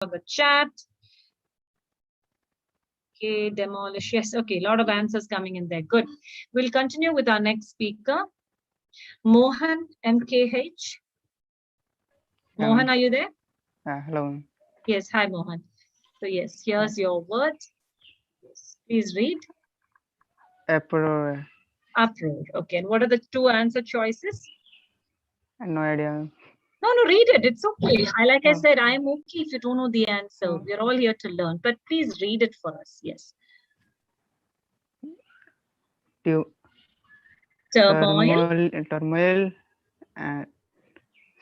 on the chat. Okay, demolish. Yes, okay, a lot of answers coming in there. Good. We'll continue with our next speaker, Mohan MKH. Mohan, are you there? Hello. Yes, hi, Mohan. So, yes, here's your word. Yes, please read. Uproar. Uproar. Okay, and what are the two answer choices? No idea. No, read it. It's okay. Like I Oh. said, I am okay if you don't know the answer. Oh. We're all here to learn, but please read it for us. Yes. Turmoil and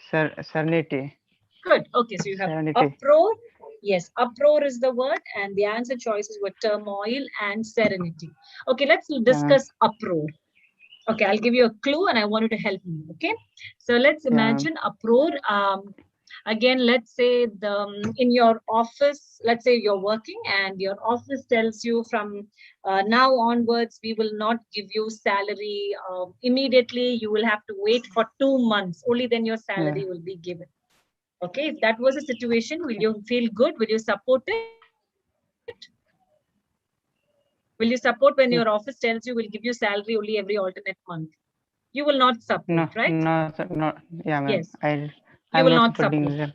serenity. Good. Okay, so you have Serenity. uproar. Yes, uproar is the word, and the answer choices were turmoil and serenity. Okay, let's discuss uproar. Okay, I'll give you a clue and I want you to help me. Okay, so let's imagine uproar. Again, let's say in your office, let's say you're working and your office tells you from now onwards, we will not give you salary immediately. You will have to wait for 2 months. Only then your salary will be given. Okay, if that was a situation, will you feel good? Will you support it? Will you support when your office tells you we'll give you salary only every alternate month? You will not support, right? No, yeah, ma'am. Yes. You will not support.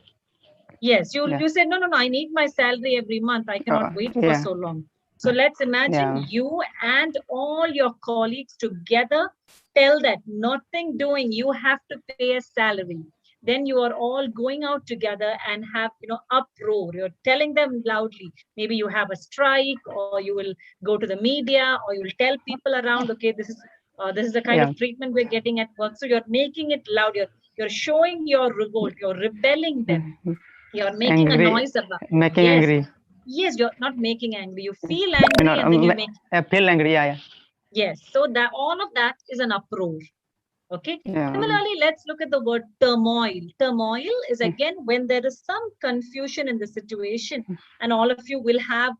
Yes, you say, no, I need my salary every month. I cannot wait for so long. So let's imagine you and all your colleagues together tell that nothing doing, you have to pay a salary. Then you are all going out together and have, uproar. You're telling them loudly. Maybe you have a strike, or you will go to the media, or you will tell people around, okay, this is the kind of treatment we're getting at work. So you're making it loud. You're showing your revolt. You're rebelling them. You're making a noise about it. Making angry. Yes, you're not making angry. You feel angry and then you make. Feel angry, yeah. Yes, so that all of that is an uproar. Okay. Similarly, let's look at the word turmoil. Turmoil is again when there is some confusion in the situation, and all of you will have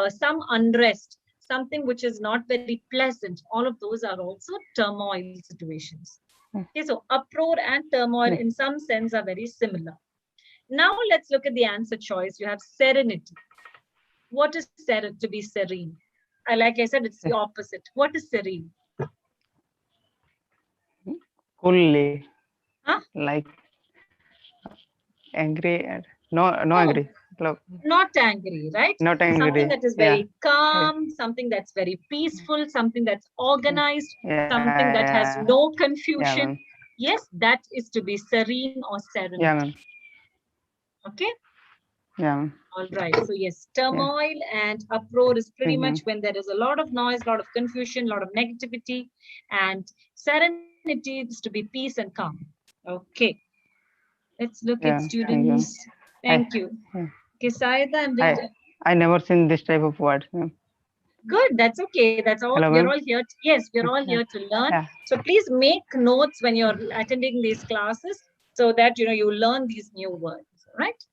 some unrest, something which is not very pleasant. All of those are also turmoil situations. Okay, so uproar and turmoil in some sense are very similar. Now let's look at the answer choice. You have serenity. What is to be serene? Like I said, it's the opposite. What is serene? Coolly. Huh? Like angry. No angry. Not angry, right? Not angry. Something that is very calm, something that's very peaceful, something that's organized, something that has no confusion. Yes, that is to be serene or serene. Yeah, ma'am. Okay? Yeah. All right. So yes, turmoil and uproar is pretty much when there is a lot of noise, a lot of confusion, a lot of negativity, and serenity is to be peace and calm. Okay. Let's look at students. Thank you. Okay, Saida, I'm reading. I never seen this type of word. Good. That's okay. That's all. Hello, we're all here. Yes, we're all here to learn. So please make notes when you're attending these classes so that you learn these new words. All right?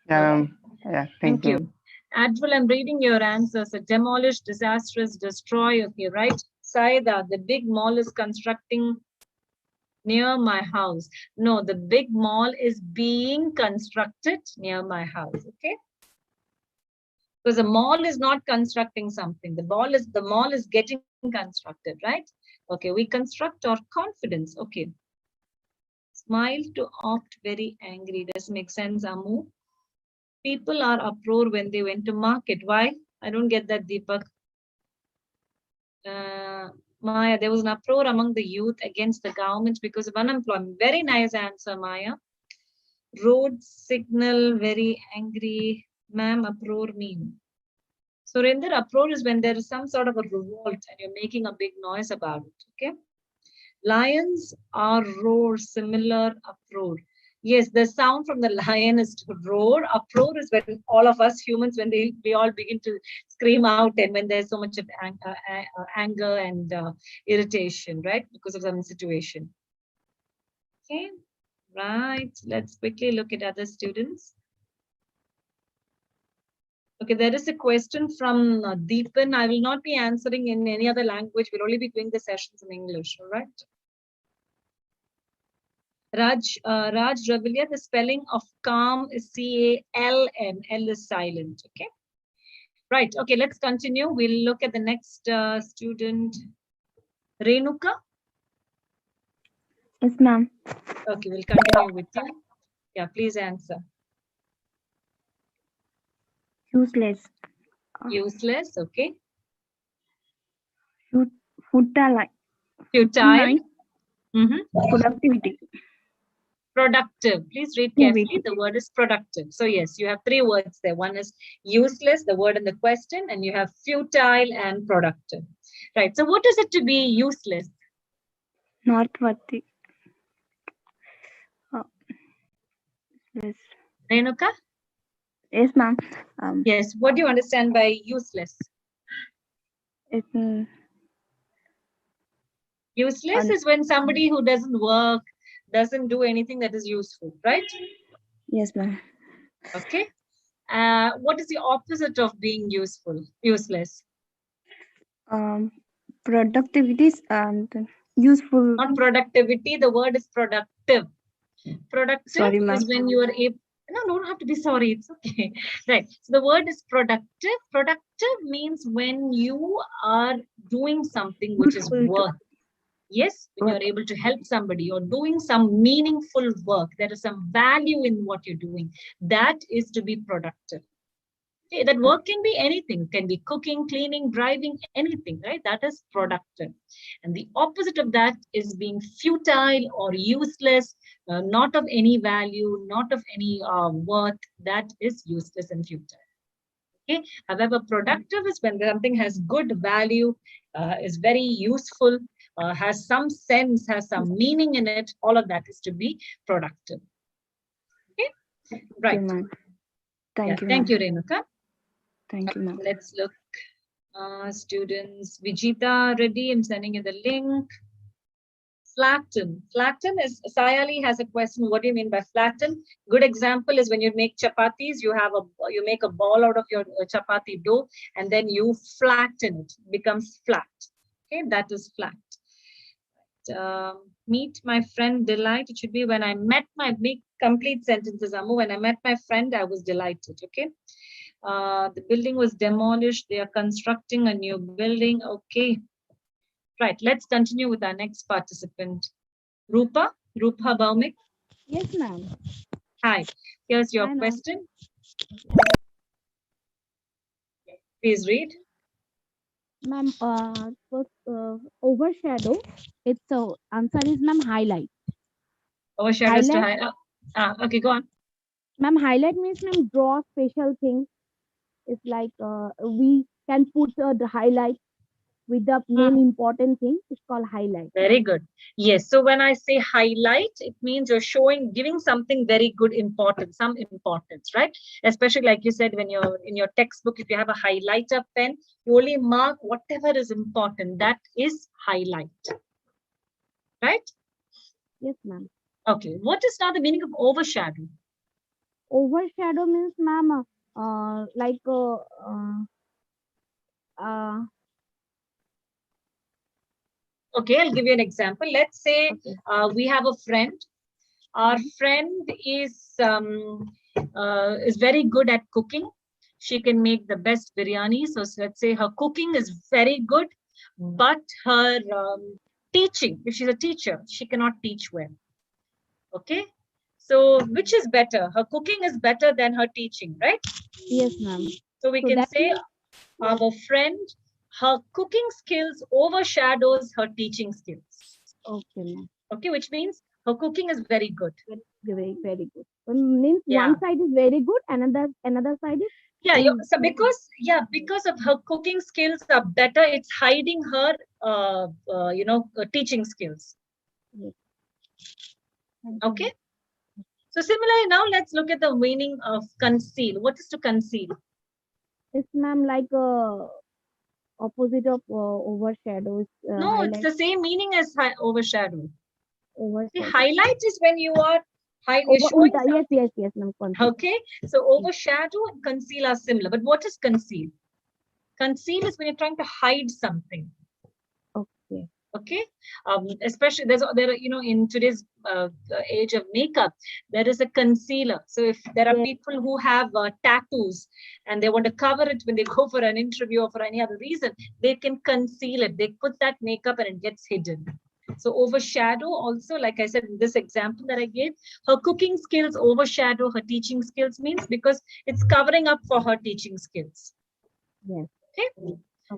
Yeah. Thank you. Advil, I'm reading your answers. Demolish, disastrous, destroy. Okay, right? Saida, the big mall is constructing near my house. No, the big mall is being constructed near my house. Okay. Because the mall is not constructing something. The mall is getting constructed, right? Okay, we construct our confidence. Okay. Smile to opt very angry. Does make sense, Amu? People are uproar when they went to market. Why? I don't get that, Deepak. Maya, there was an uproar among the youth against the government because of unemployment. Very nice answer, Maya. Road signal, very angry. Ma'am, uproar mean. Surinder, uproar is when there is some sort of a revolt and you're making a big noise about it. Okay. Lions are roar, similar uproar. Yes, the sound from the lion is to roar. Uproar is when all of us humans, when we all begin to scream out and when there's so much of anger and irritation, right? Because of some situation. Okay, right. Let's quickly look at other students. Okay, there is a question from Deepan. I will not be answering in any other language. We'll only be doing the sessions in English, all right? Raj Ravilia, the spelling of calm is C-A-L-M. L is silent. Okay. Right. Okay. Let's continue. We'll look at the next student. Renuka. Yes, ma'am. Okay. We'll continue with you. Yeah. Please answer. Useless. Useless. Okay. Futile. Futile. Productivity. Productive. Please read carefully. The word is productive. So yes, you have three words there. One is useless, the word in the question, and you have futile and productive. Right. So what is it to be useless? Not worthy. Yes. Renuka? Yes, ma'am. Yes. What do you understand by useless? Useless is when somebody who doesn't work, doesn't do anything that is useful, right? Yes, ma'am. Okay. What is the opposite of being useful? Useless. Productivity and useful. Not productivity. The word is productive. Productive Sorry, is when you are able. No, don't have to be sorry. It's okay. Right. So the word is productive. Productive means when you are doing something which is worth. Yes, when you're able to help somebody or doing some meaningful work, there is some value in what you're doing. That is to be productive. Okay, that work can be anything, can be cooking, cleaning, driving, anything, right? That is productive. And the opposite of that is being futile or useless, not of any value, not of any worth. That is useless and futile. Okay. However, productive is when something has good value, is very useful, has some sense, has some meaning in it. All of that is to be productive. Okay. Right. Thank you. Thank you, Renuka. Thank you, ma'am. Let's look. Students, Vijita Reddy, I'm sending you the link. Flatten. Flatten is, Sayali has a question. What do you mean by flatten? Good example is when you make chapatis, you make a ball out of your chapati dough and then you flatten it, becomes flat. Okay, that is flat. Meet my friend, delight. It should be when I met my big complete sentences. Amu, when I met my friend, I was delighted. Okay. The building was demolished. They are constructing a new building. Okay. Right. Let's continue with our next participant. Rupa Baumik. Yes, ma'am. Hi. Here's your question. Please read. Ma'am, overshadow. Its answer is, ma'am, highlight. Overshadow is to highlight. Okay, go on. Ma'am, highlight means, ma'am, draw special things. It's like we can put the highlight with the main important thing. It's called highlight. Very good. Yes. So when I say highlight, it means you're giving something very good importance, some importance, right? Especially like you said, when you're in your textbook, if you have a highlighter pen, you only mark whatever is important. That is highlight. Right? Yes, ma'am. Okay. What is now the meaning of overshadow? Overshadow means, ma'am, okay, I'll give you an example. Let's say we have a friend. Our friend is very good at cooking. She can make the best biryani. So let's say her cooking is very good, but her teaching, if she's a teacher, she cannot teach well. Okay. So which is better? Her cooking is better than her teaching, right? Yes, ma'am. So we can say our friend, her cooking skills overshadows her teaching skills. Okay, ma'am. Okay, which means her cooking is very good. Very, very good. Means one side is very good, another side is so because of her cooking skills are better, it's hiding her teaching skills. Yes. Okay. So similarly, now let's look at the meaning of conceal. What is to conceal? It's, ma'am, like opposite of overshadow. No, highlight. it's the same meaning as overshadow. Overshadow. The highlight is when you are showing something. Yes, ma'am. Okay, so overshadow and conceal are similar. But what is conceal? Conceal is when you're trying to hide something. Okay. Okay, especially there are, in today's age of makeup, there is a concealer. So if there are Yes. people who have tattoos and they want to cover it when they go for an interview or for any other reason, they can conceal it. They put that makeup and it gets hidden. So overshadow also, like I said in this example that I gave, her cooking skills overshadow her teaching skills, means because it's covering up for her teaching skills. Yes. Okay.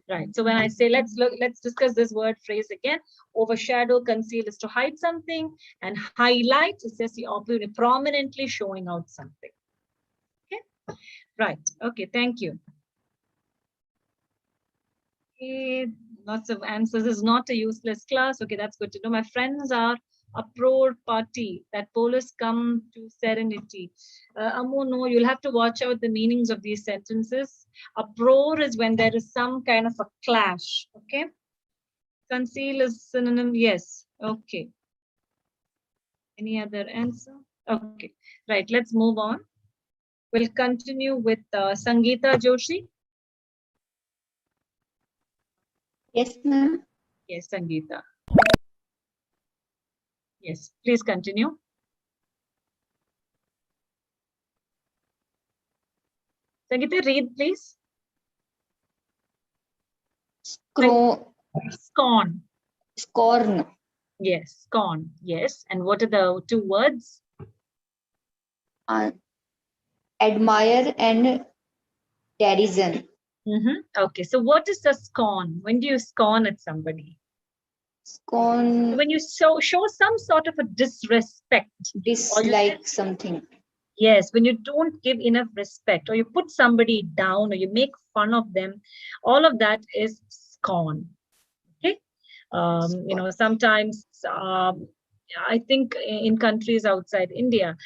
Right. So when I say let's discuss this word phrase again. Overshadow, conceal is to hide something, and highlight is just the opposite, prominently showing out something. Okay. Right. Okay. Thank you. Okay. Lots of answers. This is not a useless class. Okay, that's good to know. My friends are uproar party, that police come to serenity. Ammo, no, you'll have to watch out the meanings of these sentences. Uproar is when there is some kind of a clash. Okay. Conceal is synonym. Yes. Okay. Any other answer? Okay. Right. Let's move on. We'll continue with Sangeeta Joshi. Yes, ma'am. Yes, Sangeeta. Yes, please continue. Sangeeta, read, please. Scorn. Scorn. Yes, scorn. Yes. And what are the two words? Admire and derision. Okay. So what is the scorn? When do you scorn at somebody? Scorn, When you show some sort of a disrespect. dislike something. Yes, when you don't give enough respect, or you put somebody down, or you make fun of them, all of that is scorn. Okay. Sometimes I think in countries outside India,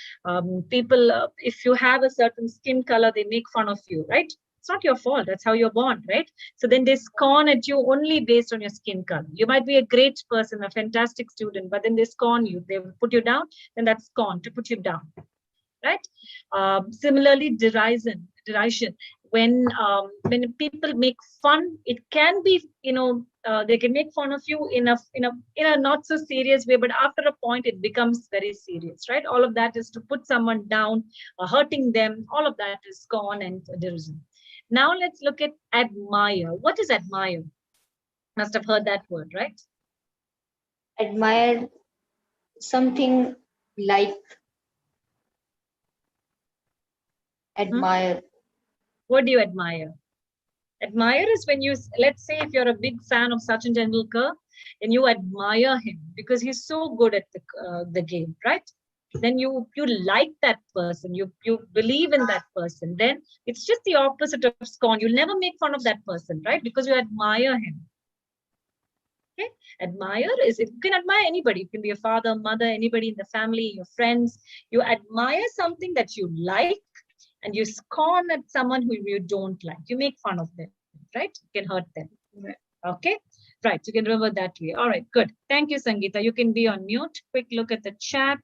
people, if you have a certain skin color, they make fun of you, right? It's not your fault. That's how you're born, right? So then they scorn at you only based on your skin color. You might be a great person, a fantastic student, but then they scorn you. They put you down, then that's scorn, to put you down, right? Similarly, derision. When people make fun, it can be, they can make fun of you in a not so serious way, but after a point it becomes very serious, right? All of that is to put someone down, hurting them. All of that is scorn and derision. Now let's look at admire. What is admire? Must have heard that word, right? Admire something like admire. What do you admire? Admire is when you, let's say if you're a big fan of Sachin Tendulkar and you admire him because he's so good at the game, right? Then you like that person, you believe in that person. Then it's just the opposite of scorn. You'll never make fun of that person, right? Because you admire him. Okay. Admire is, you can admire anybody. It can be your father, mother, anybody in the family, your friends. You admire something that you like, and you scorn at someone who you don't like. You make fun of them, right? You can hurt them. Okay. Right. You can remember that way. All right. Good. Thank you, Sangeeta. You can be on mute. Quick look at the chat.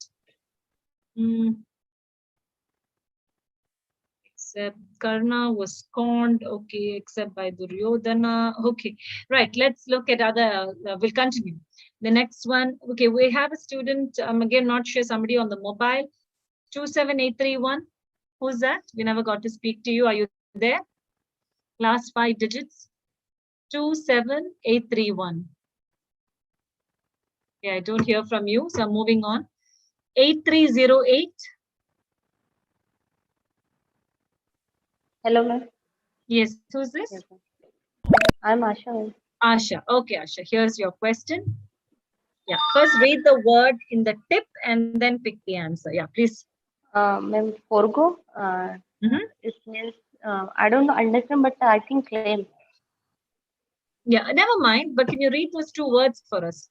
Except Karna was scorned. Okay. Except by Duryodhana. Okay. Right. Let's look at other. We'll continue. The next one. Okay. We have a student. I'm again not sure. Somebody on the mobile. 27831. Who's that? We never got to speak to you. Are you there? Last 5 digits. 27831. Yeah, I don't hear from you, so I'm moving on. 8308. Hello, ma'am. Yes, who's this? Yes, ma'am. I'm Asha. Asha. Okay, Asha, here's your question. Yeah, first read the word in the tip and then pick the answer. Yeah, please. Ma'am, forgo. It means I don't understand, but I think claim. Yeah, never mind. But can you read those 2 words for us?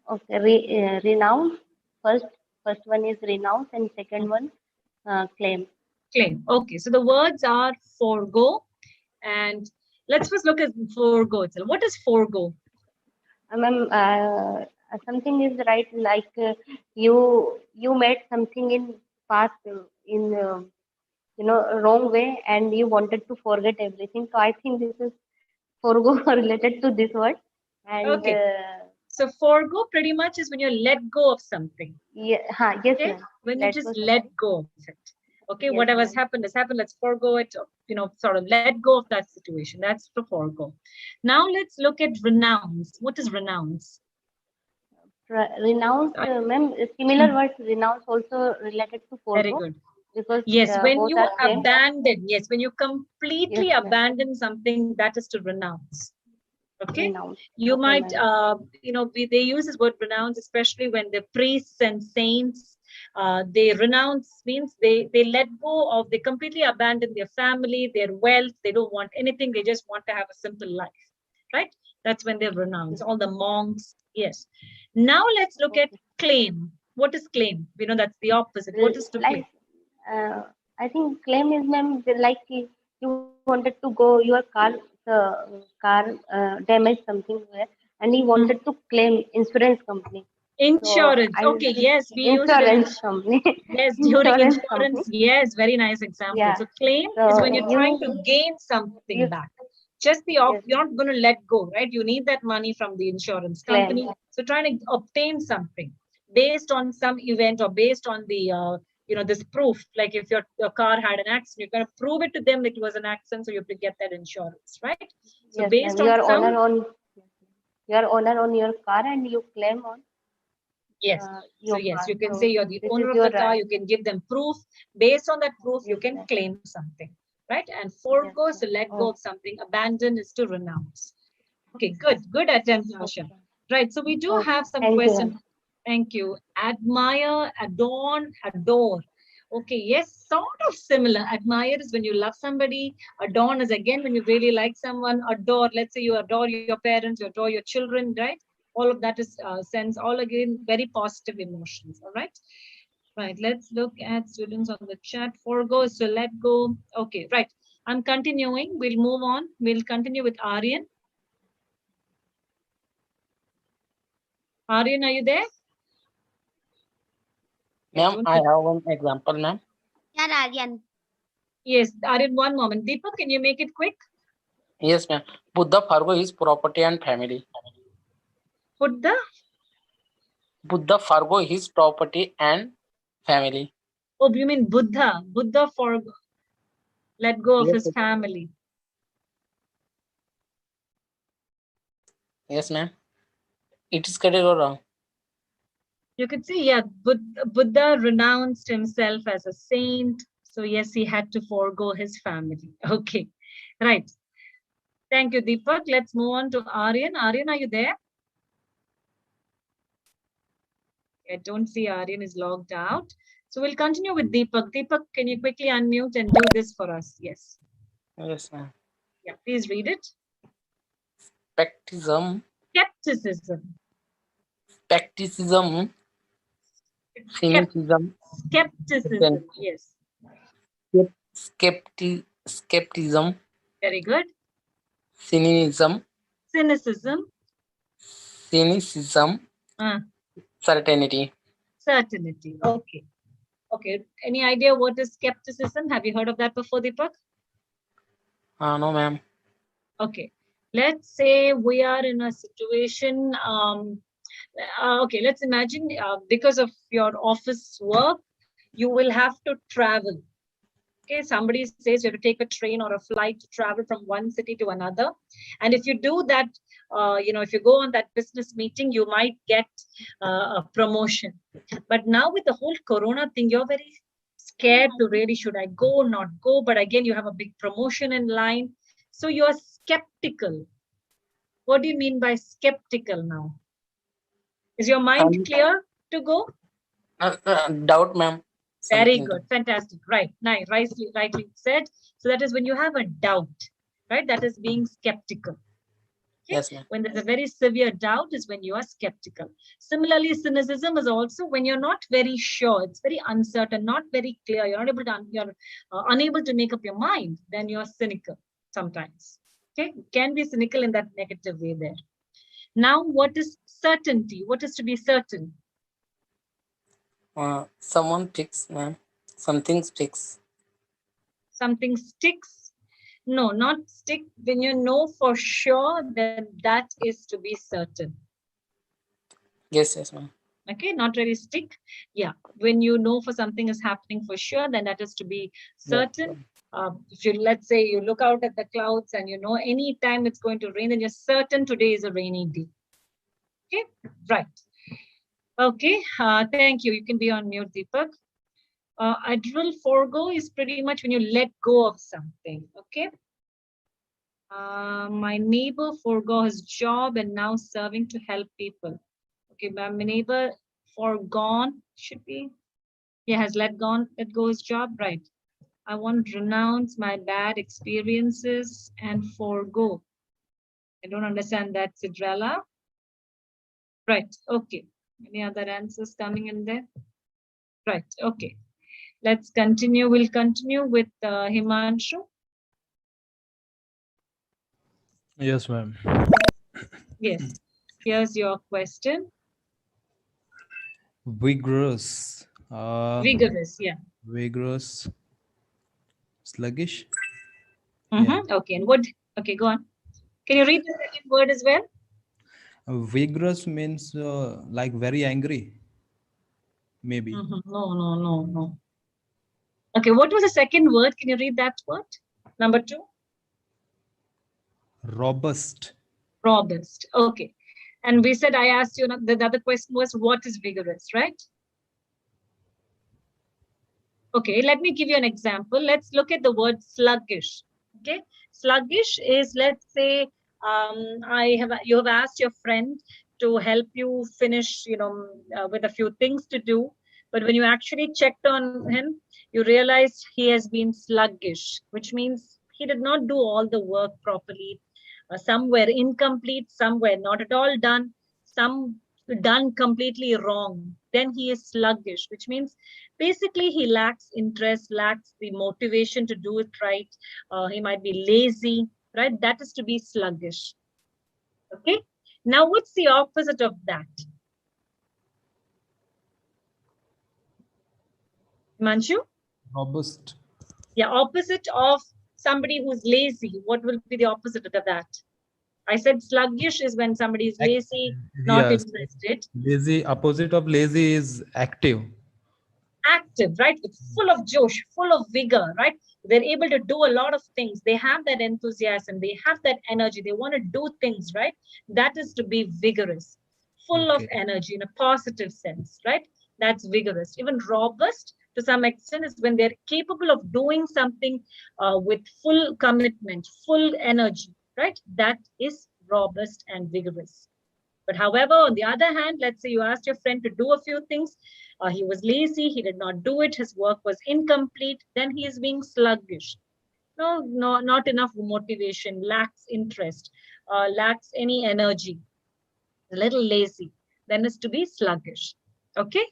Okay, renounce. First one is renounce, and second one claim. Claim. Okay, so the words are forgo, and let's first look at forgo itself. What is forgo? Ma'am, something is right, like you made something in past in wrong way, and you wanted to forget everything. So I think this is forgo related to this word. And Okay. So forgo pretty much is when you let go of something. yes, Okay, ma'am. when you Let just go let go of it. Okay, Yes, whatever has ma'am. happened has happened. Let's forego it. Sort of let go of that situation. That's to forego. Now let's look at renounce. What is renounce? Renounce, ma'am. Similar words, renounce also related to Very forgo good. because Yes, when both you are same. abandon, yes, when you completely Yes, ma'am. abandon something, that is to renounce. Okay, Renounce. you Okay, might, ma'am. they use this word renounce, especially when the priests and saints, they renounce means they let go of, they completely abandon their family, their wealth. They don't want anything. They just want to have a simple life, right? That's when they renounce. All the monks, yes. Now let's look at claim. What is claim? We know that's the opposite. What is to claim? Like, I think claim is, ma'am, like you wanted to go your car damaged something where, and he wanted to claim insurance company. So Insurance. I Okay, yes, we use it. insurance company. Yes, during Insurance insurance. company. Yes, very nice example. Yeah. So claim is when So you're trying to gain something you back. Just the off, yes, you're not going to let go, right? You need that money from the insurance claim. company. So trying to obtain something based on some event or based on the this proof. Like if your car had an accident, you're going to prove it to them that it was an accident, so you have to get that insurance, right? So Yes, based ma'am. on some, Your owner on your car and you claim on yes. So your yes, car. you can So say you're the this owner is of your the car. right. You can give them proof. Based on that proof, you Yes, can ma'am. claim something, right? And Yes, forego is to ma'am. let go Oh, of something. Abandon is to renounce. Okay, good attempt, Asha. okay. Right. So we do Okay. have some Thank you, questions. ma'am. Thank you. Admire, adorn, adore. Okay, yes, sort of similar. Admire is when you love somebody. Adorn is again when you really like someone. Adore, let's say you adore your parents, you adore your children, right? All of that is sense, all again, very positive emotions, all right? Right, let's look at students on the chat. Forgo is to let go. Okay, right. I'm continuing. We'll move on. We'll continue with Aryan. Aryan, are you there? Ma'am, I have one example, ma'am. Yeah, Aryan. Yes, Aryan, one moment. Deepak, can you make it quick? Yes, ma'am. Buddha forgo his property and family. Put the, Buddha forgo his property and family. oh, you mean Buddha. Buddha for let go of Yes, his sir. family. Yes, ma'am. It is correct or wrong? You could see, yeah, Buddha renounced himself as a saint. So yes, he had to forego his family. Okay, right. Thank you, Deepak. Let's move on to Aryan. Aryan, are you there? I don't see Aryan is logged out. So we'll continue with Deepak. Deepak, can you quickly unmute and do this for us? Yes. Yes, ma'am. Yeah, please read it. Skepticism, Skepticism. cynicism, Skepticism. Yes. skepticism, Very good. cynicism, Cynicism. certainty. Certainty. Okay. Okay. Any idea what is skepticism? Have you heard of that before, Deepak? No, ma'am. Okay. Let's say we are in a situation. Okay, let's imagine because of your office work, you will have to travel. Okay, somebody says you have to take a train or a flight to travel from one city to another. And if you do that, if you go on that business meeting, you might get a promotion. But now with the whole Corona thing, you're very scared to really, should I go, not go? But again, you have a big promotion in line. So you're skeptical. What do you mean by skeptical now? Is your mind clear to go? Doubt, ma'am. Very Something. good. Fantastic. Right. Nice. Rightly said. So that is when you have a doubt, right? That is being skeptical. Okay? Yes, ma'am. When there's a very severe doubt is when you are skeptical. Similarly, cynicism is also when you're not very sure. It's very uncertain, not very clear. You're not able to, you're unable to make up your mind. Then you're cynical sometimes. Okay. You can be cynical in that negative way there. Now, what is certainty? What is to be certain? Someone fix, ma'am. Something fix. Something sticks. No, not stick. When you know for sure, then that is to be certain. Yes, ma'am. Okay, not really stick. Yeah, when you know for something is happening for sure, then that is to be certain. If you, let's say you look out at the clouds and you know any time it's going to rain, then you're certain today is a rainy day. Okay, right. Okay, thank you. You can be on mute, Deepak. Adral forgo is pretty much when you let go of something. Okay. My neighbor forgo his job and now serving to help people. Okay, my neighbor forgone should be, yeah, has let go his job, right? I want to renounce my bad experiences and forgo. I don't understand that, Sidrella. Right, okay. Any other answers coming in there? Right, okay. Let's continue. We'll continue with Himanshu. Yes, ma'am. Yes, here's your question. Vigorous. Vigorous, yeah. Vigorous. Sluggish. Okay, and what? Okay, go on. Can you read the second word as well? Vigorous means like very angry. Maybe. No. Okay, what was the second word? Can you read that word? Number 2? Robust. Robust. Okay. And we said, I asked you, the other question was, what is vigorous, right? Okay, let me give you an example. Let's look at the word sluggish. Okay, sluggish is, let's say, you have asked your friend to help you finish, with a few things to do. But when you actually checked on him, you realized he has been sluggish, which means he did not do all the work properly. Some were incomplete, some were not at all done, some done completely wrong. Then he is sluggish, which means basically he lacks interest, lacks the motivation to do it right. He might be lazy, right? That is to be sluggish. Okay. Now, what's the opposite of that? Manju? Robust. Yeah, opposite of somebody who's lazy. What will be the opposite of that? I said sluggish is when somebody is lazy, not Yes. interested. Lazy. Opposite of lazy is active. Active, right? It's full of josh, full of vigor, right? They're able to do a lot of things. They have that enthusiasm. They have that energy. They want to do things, right? That is to be vigorous, full of energy in a positive sense, right? That's vigorous. Even robust, to some extent, is when they're capable of doing something with full commitment, full energy, right? That is robust and vigorous. But however, on the other hand, let's say you asked your friend to do a few things, he was lazy, he did not do it, his work was incomplete, then he is being sluggish. No, not enough motivation, lacks interest, lacks any energy, a little lazy, then is to be sluggish. Okay?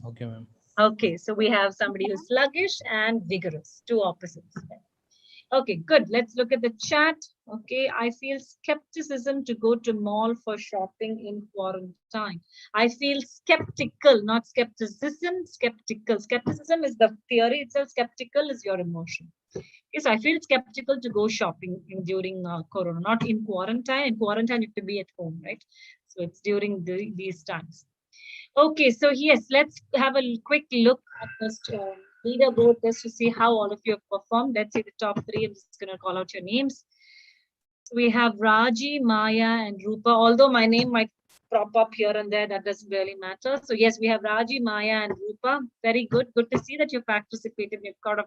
Okay, ma'am. Okay, so we have somebody who's sluggish and vigorous, two opposites. Okay, good. Let's look at the chat. Okay, I feel skepticism to go to mall for shopping in quarantine. I feel skeptical, not skepticism, skeptical. Skepticism is the theory itself. Skeptical is your emotion. Yes, I feel skeptical to go shopping during Corona, not in quarantine. In quarantine, you have to be at home, right? So it's during these times. Okay, so yes, let's have a quick look at this leaderboard just to see how all of you have performed. Let's see the top 3. I'm just going to call out your names. So we have Raji, Maya, and Rupa. Although my name might prop up here and there, that doesn't really matter. So yes, we have Raji, Maya, and Rupa. Very good. Good to see that you participated. You've got of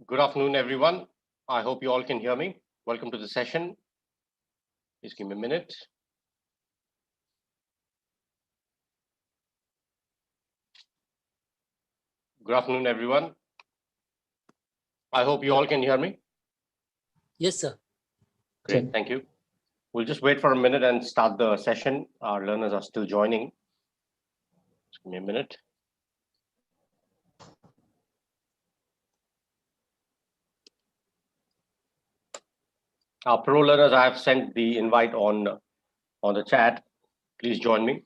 Good afternoon, everyone. I hope you all can hear me. Welcome to the session. Please give me a minute. Good afternoon, everyone. I hope you all can hear me. Yes, sir. Great, thank you. We'll just wait for a minute and start the session. Our learners are still joining. Just give me a minute. Our pro learners, I have sent the invite on the chat. Please join me.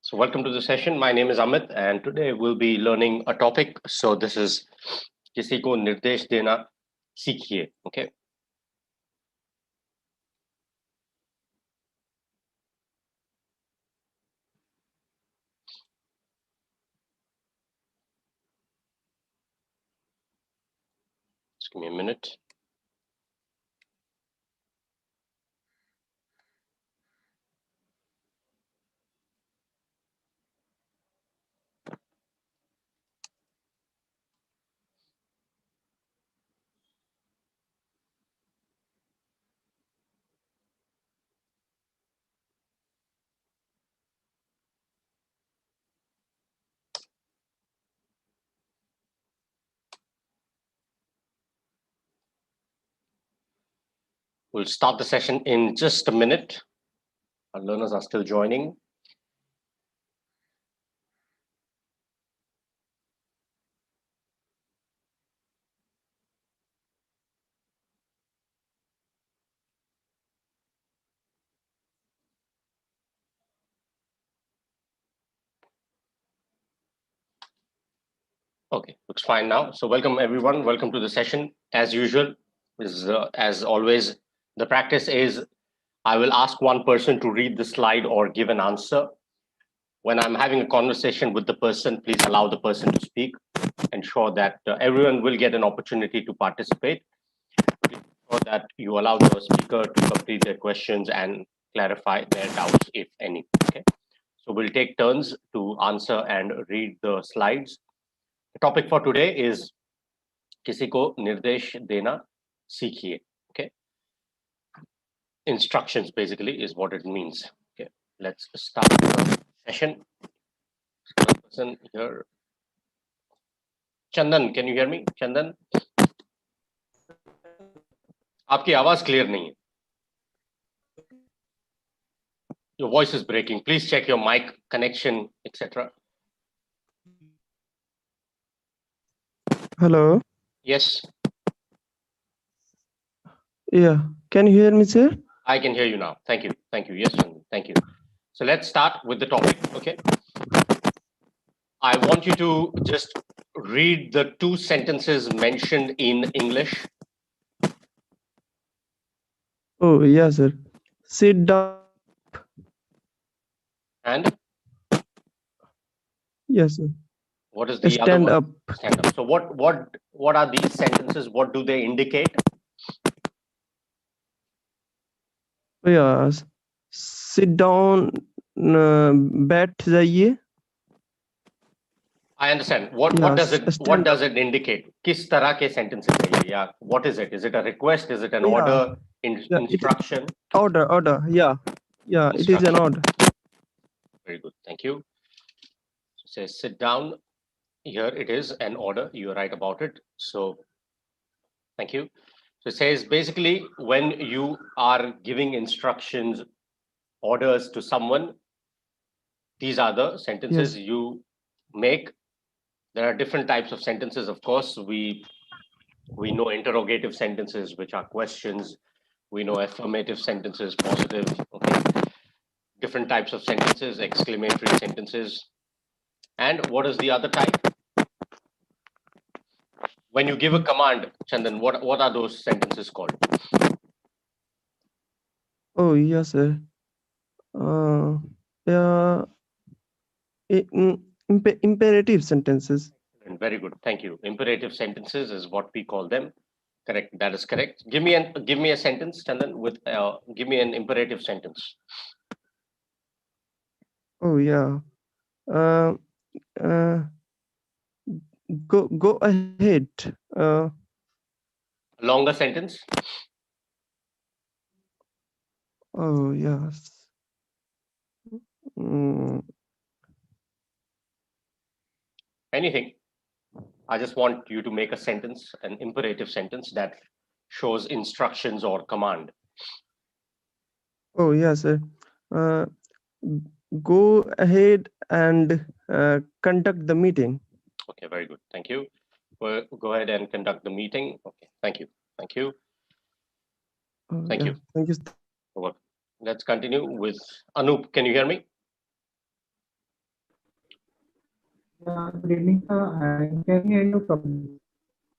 So welcome to the session. My name is Amit, and today we'll be learning a topic. So this is किसी को निर्देश देना सीखिए. Okay. Just give me a minute. We'll start the session in just a minute. Our learners are still joining. Okay, looks fine now. So welcome everyone. Welcome to the session. As usual, as always, the practice is I will ask one person to read the slide or give an answer. When I'm having a conversation with the person, please allow the person to speak. Ensure that everyone will get an opportunity to participate. Ensure that you allow the speaker to complete their questions and clarify their doubts, if any. Okay. So we'll take turns to answer and read the slides. The topic for today is किसी को निर्देश देना सीखिए. Okay. Instructions basically is what it means. Okay. Let's start the session. First person here. Chandan, can you hear me? Chandan? आपकी आवाज clear नहीं है. Your voice is breaking. Please check your mic connection, etc. Hello. Yes, Yeah. Can you hear me, sir? I can hear you now. Thank you. Thank you. Yes, Chandan. Thank you. So let's start with the topic. Okay. I want you to just read the two sentences mentioned in English. Oh, yeah, sir. Sit down. And Yes, sir. what is the other Stand one? up. Stand up. So what are these sentences? What do they indicate? Yeah. Sit down. बैठ जाइए. I understand. What does it indicate? किस तरह के sentences है ये? Yeah. What is it? Is it a request? Is it an order? Instruction? Order. Yeah. Yeah. It is an order. Very good. Thank you. It says sit down. Here it is an order. You're right about it. So thank you. So it says basically when you are giving instructions, orders to someone, these are the sentences you make. There are different types of sentences. Of course, we know interrogative sentences, which are questions. We know affirmative sentences, positive. Okay. Different types of sentences, exclamatory sentences. And what is the other type? When you give a command, Chandan, what are those sentences called? Oh, yes, sir. Yeah. Imperative sentences. Very good. Thank you. Imperative sentences is what we call them. Correct. That is correct. Give me a sentence, Chandan, with give me an imperative sentence. Oh yeah. Uh, uh, go ahead. Longer sentence. Oh yes. Mm, Anything. I just want you to make a sentence, an imperative sentence that shows instructions or command. oh yeah, sir. Uh, go ahead and conduct the meeting. Okay, very good. Thank you. Well, go ahead and conduct the meeting. Okay, thank you. Thank you. Oh, Thank yeah. you. Thank you. You're welcome. Let's continue with Anup. Can you hear me? Good evening, sir. I can hear you properly.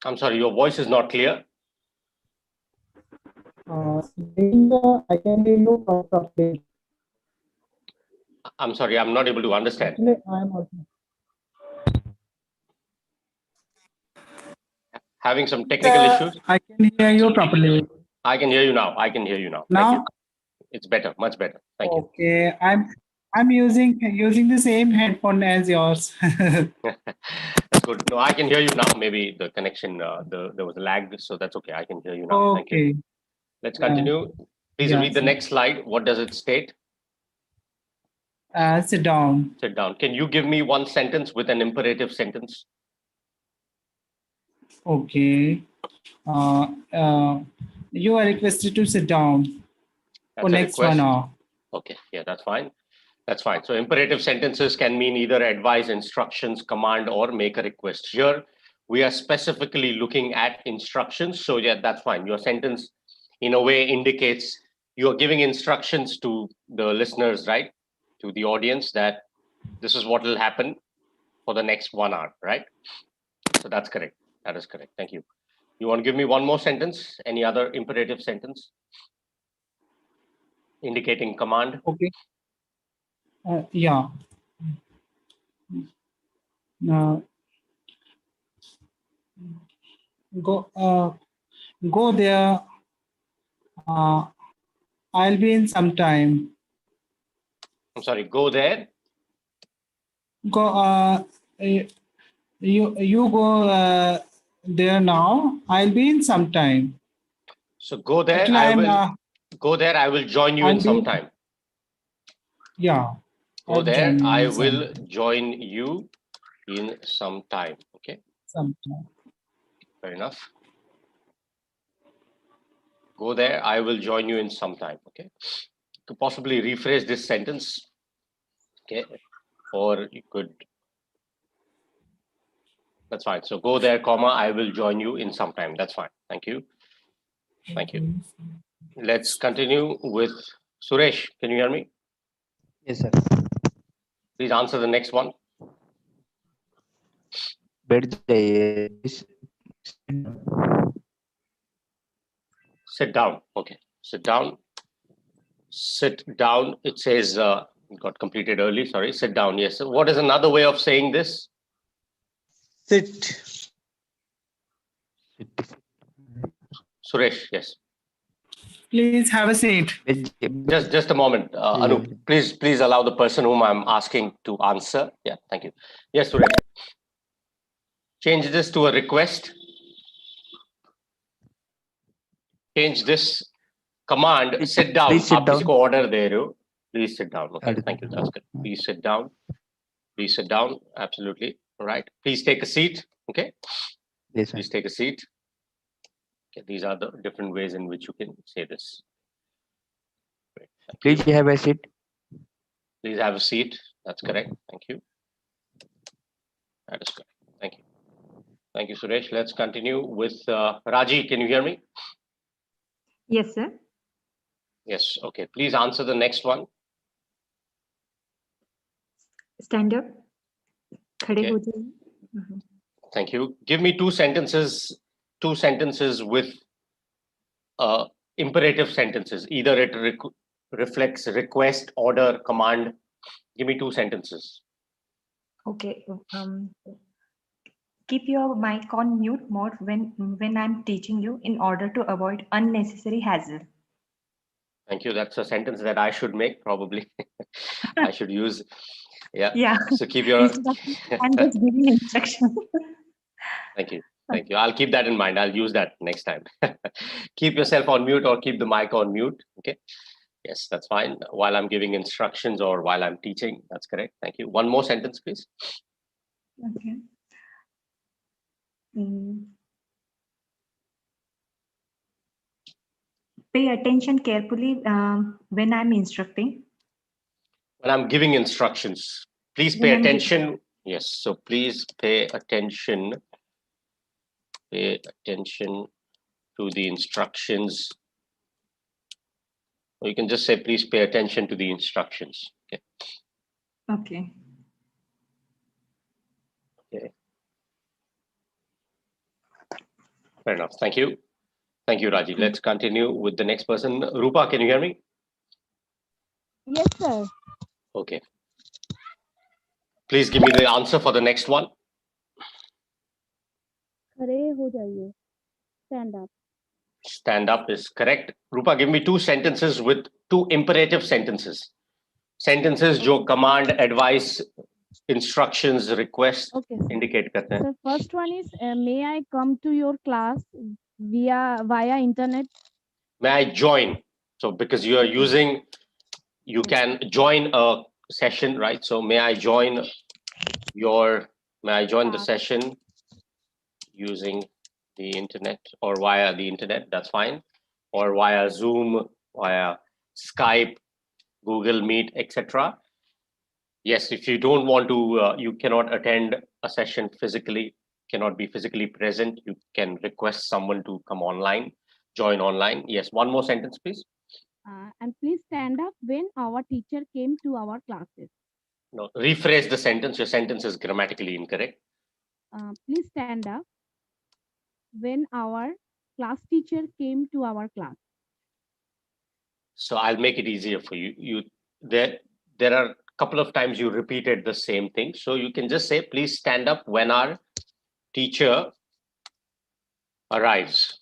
I'm sorry, your voice is not clear. I can hear you properly. I'm sorry, I'm not able to understand. Actually, I am also. Having some technical issues. I can hear you properly. I can hear you now. I can hear you now. Now? Thank you. It's better, much better. Thank you. Okay, I'm using the same headphone as yours. That's good. No, I can hear you now. Maybe the connection, there was a lag, so that's okay. I can hear you now. Thank you. Okay. Let's continue. Please yeah, read the sir. next slide. What does it state? Sit down. Sit down. Can you give me one sentence with an imperative sentence? Okay. You are requested to sit down That's for a next request. 1 hour. Okay, yeah, that's fine. That's fine. So imperative sentences can mean either advise, instructions, command, or make a request. Here, we are specifically looking at instructions. So yeah, that's fine. Your sentence, in a way, indicates you're giving instructions to the listeners, right? To the audience that this is what will happen for the next 1 hour, right? So that's correct. That is correct. Thank you. You want to give me one more sentence? Any other imperative sentence? Indicating command? Okay. Yeah. Go there. I'll be in some time. I'm sorry, go there. Go. You go there now. I'll be in some time. So go there. Actually, I will go there. I will join you in some time. Yeah. Go there. I will join you in some time. Okay. Sometime. Fair enough. Go there. I will join you in some time. Okay. Could possibly rephrase this sentence. Okay. Or you could. That's fine. So go there, comma, I will join you in some time. That's fine. Thank you. Thank you. Let's continue with Suresh. Can you hear me? Yes, sir. Please answer the next one. बैठ जाइए. Sit down. Okay. Sit down. Sit down. It says got completed early. Sorry. Sit down. Yes. So what is another way of saying this? Sit. Suresh. Yes. Please have a seat. Just a moment, Anup. Please allow the person whom I'm asking to answer. Yeah. Thank you. Yes, Suresh. Change this to a request. Change this command. Sit down. Please sit down. Order there. Please sit down. Okay. Thank you. That's good. Please sit down. Please sit down. Absolutely. All right. Please take a seat. Okay. Yes, sir. Please take a seat. Okay. These are the different ways in which you can say this. Great. Please have a seat. Please have a seat. That's correct. Thank you. That is correct. Thank you. Thank you, Suresh. Let's continue with Raji. Can you hear me? Yes, sir. Yes. Okay. Please answer the next one. Stand up. खड़े Okay. हो जाइए. Thank you. Give me two sentences with imperative sentences. Either it reflects request, order, command. Give me two sentences. Okay. keep your mic on mute mode when I'm teaching you in order to avoid unnecessary hassle. Thank you. That's a sentence that I should make, probably. I should use. Yeah. Yeah. So keep your. I'm just giving instruction. Thank you. Thank you. I'll keep that in mind. I'll use that next time. Keep yourself on mute or keep the mic on mute. Okay. Yes, that's fine. While I'm giving instructions or while I'm teaching, that's correct. Thank you. One more sentence, please. Okay. Mm. Pay attention carefully when I'm instructing. When I'm giving instructions, please When pay I'm giving- attention. Yes, so please pay attention. Pay attention to the instructions. Or you can just say, please pay attention to the instructions. Okay. Okay. Okay. Fair enough. Thank you. Thank you, Raji. Let's continue with the next person. Rupa, can you hear me? Yes, sir. Okay. Please give me the answer for the next one. खड़े हो जाइए. Stand up. Stand up is correct. Rupa, give me two sentences with two imperative sentences. Sentences जो command, advice, instructions, request Okay, sir. indicate करते हैं. So first one is, may I come to your class via internet? May I join? So because you are using, you can join a session, right? So may I join the session using the internet or via the internet? That's fine. Or via Zoom, via Skype, Google Meet, etc. Yes, if you don't want to, you cannot attend a session physically, cannot be physically present, you can request someone to come online, join online. Yes, one more sentence, please. And please stand up when our teacher came to our classes. No, rephrase the sentence. Your sentence is grammatically incorrect. Please stand up when our class teacher came to our class. So I'll make it easier for you. There are a couple of times you repeated the same thing. So you can just say, please stand up when our teacher arrives.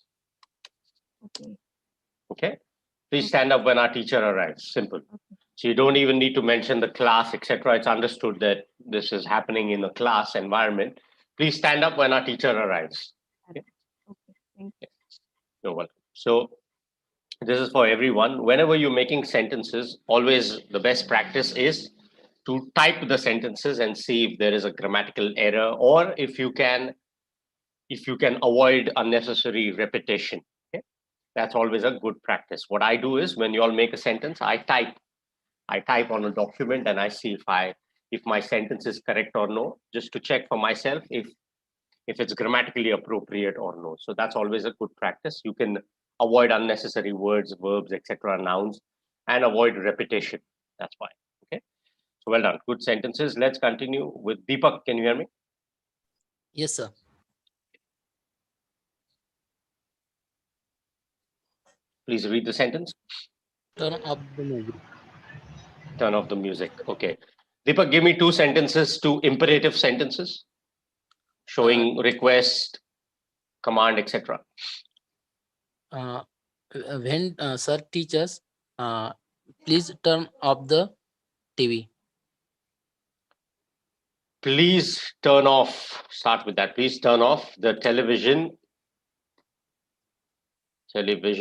Okay. Okay. Please stand up when our teacher arrives. Simple. Okay. So you don't even need to mention the class, etc. It's understood that this is happening in a class environment. Please stand up when our teacher arrives. Okay. Okay. Thank you. You're welcome. So this is for everyone. Whenever you're making sentences, always the best practice is to type the sentences and see if there is a grammatical error, or if you can avoid unnecessary repetition. Okay? That's always a good practice. What I do is, when you all make a sentence, I type on a document and I see if my sentence is correct or no, just to check for myself if it's grammatically appropriate or no. So that's always a good practice. You can avoid unnecessary words, verbs, etc., nouns, and avoid repetition. That's why. Okay. So well done. Good sentences. Let's continue with Deepak. Can you hear me? Yes, sir. Please read the sentence. Turn up the music. Turn off the music. Okay. Deepak, give me two sentences, two imperative sentences showing request, command, etc. When sir teaches, please turn off the TV. Please turn off. Start with that. Please turn off the television. During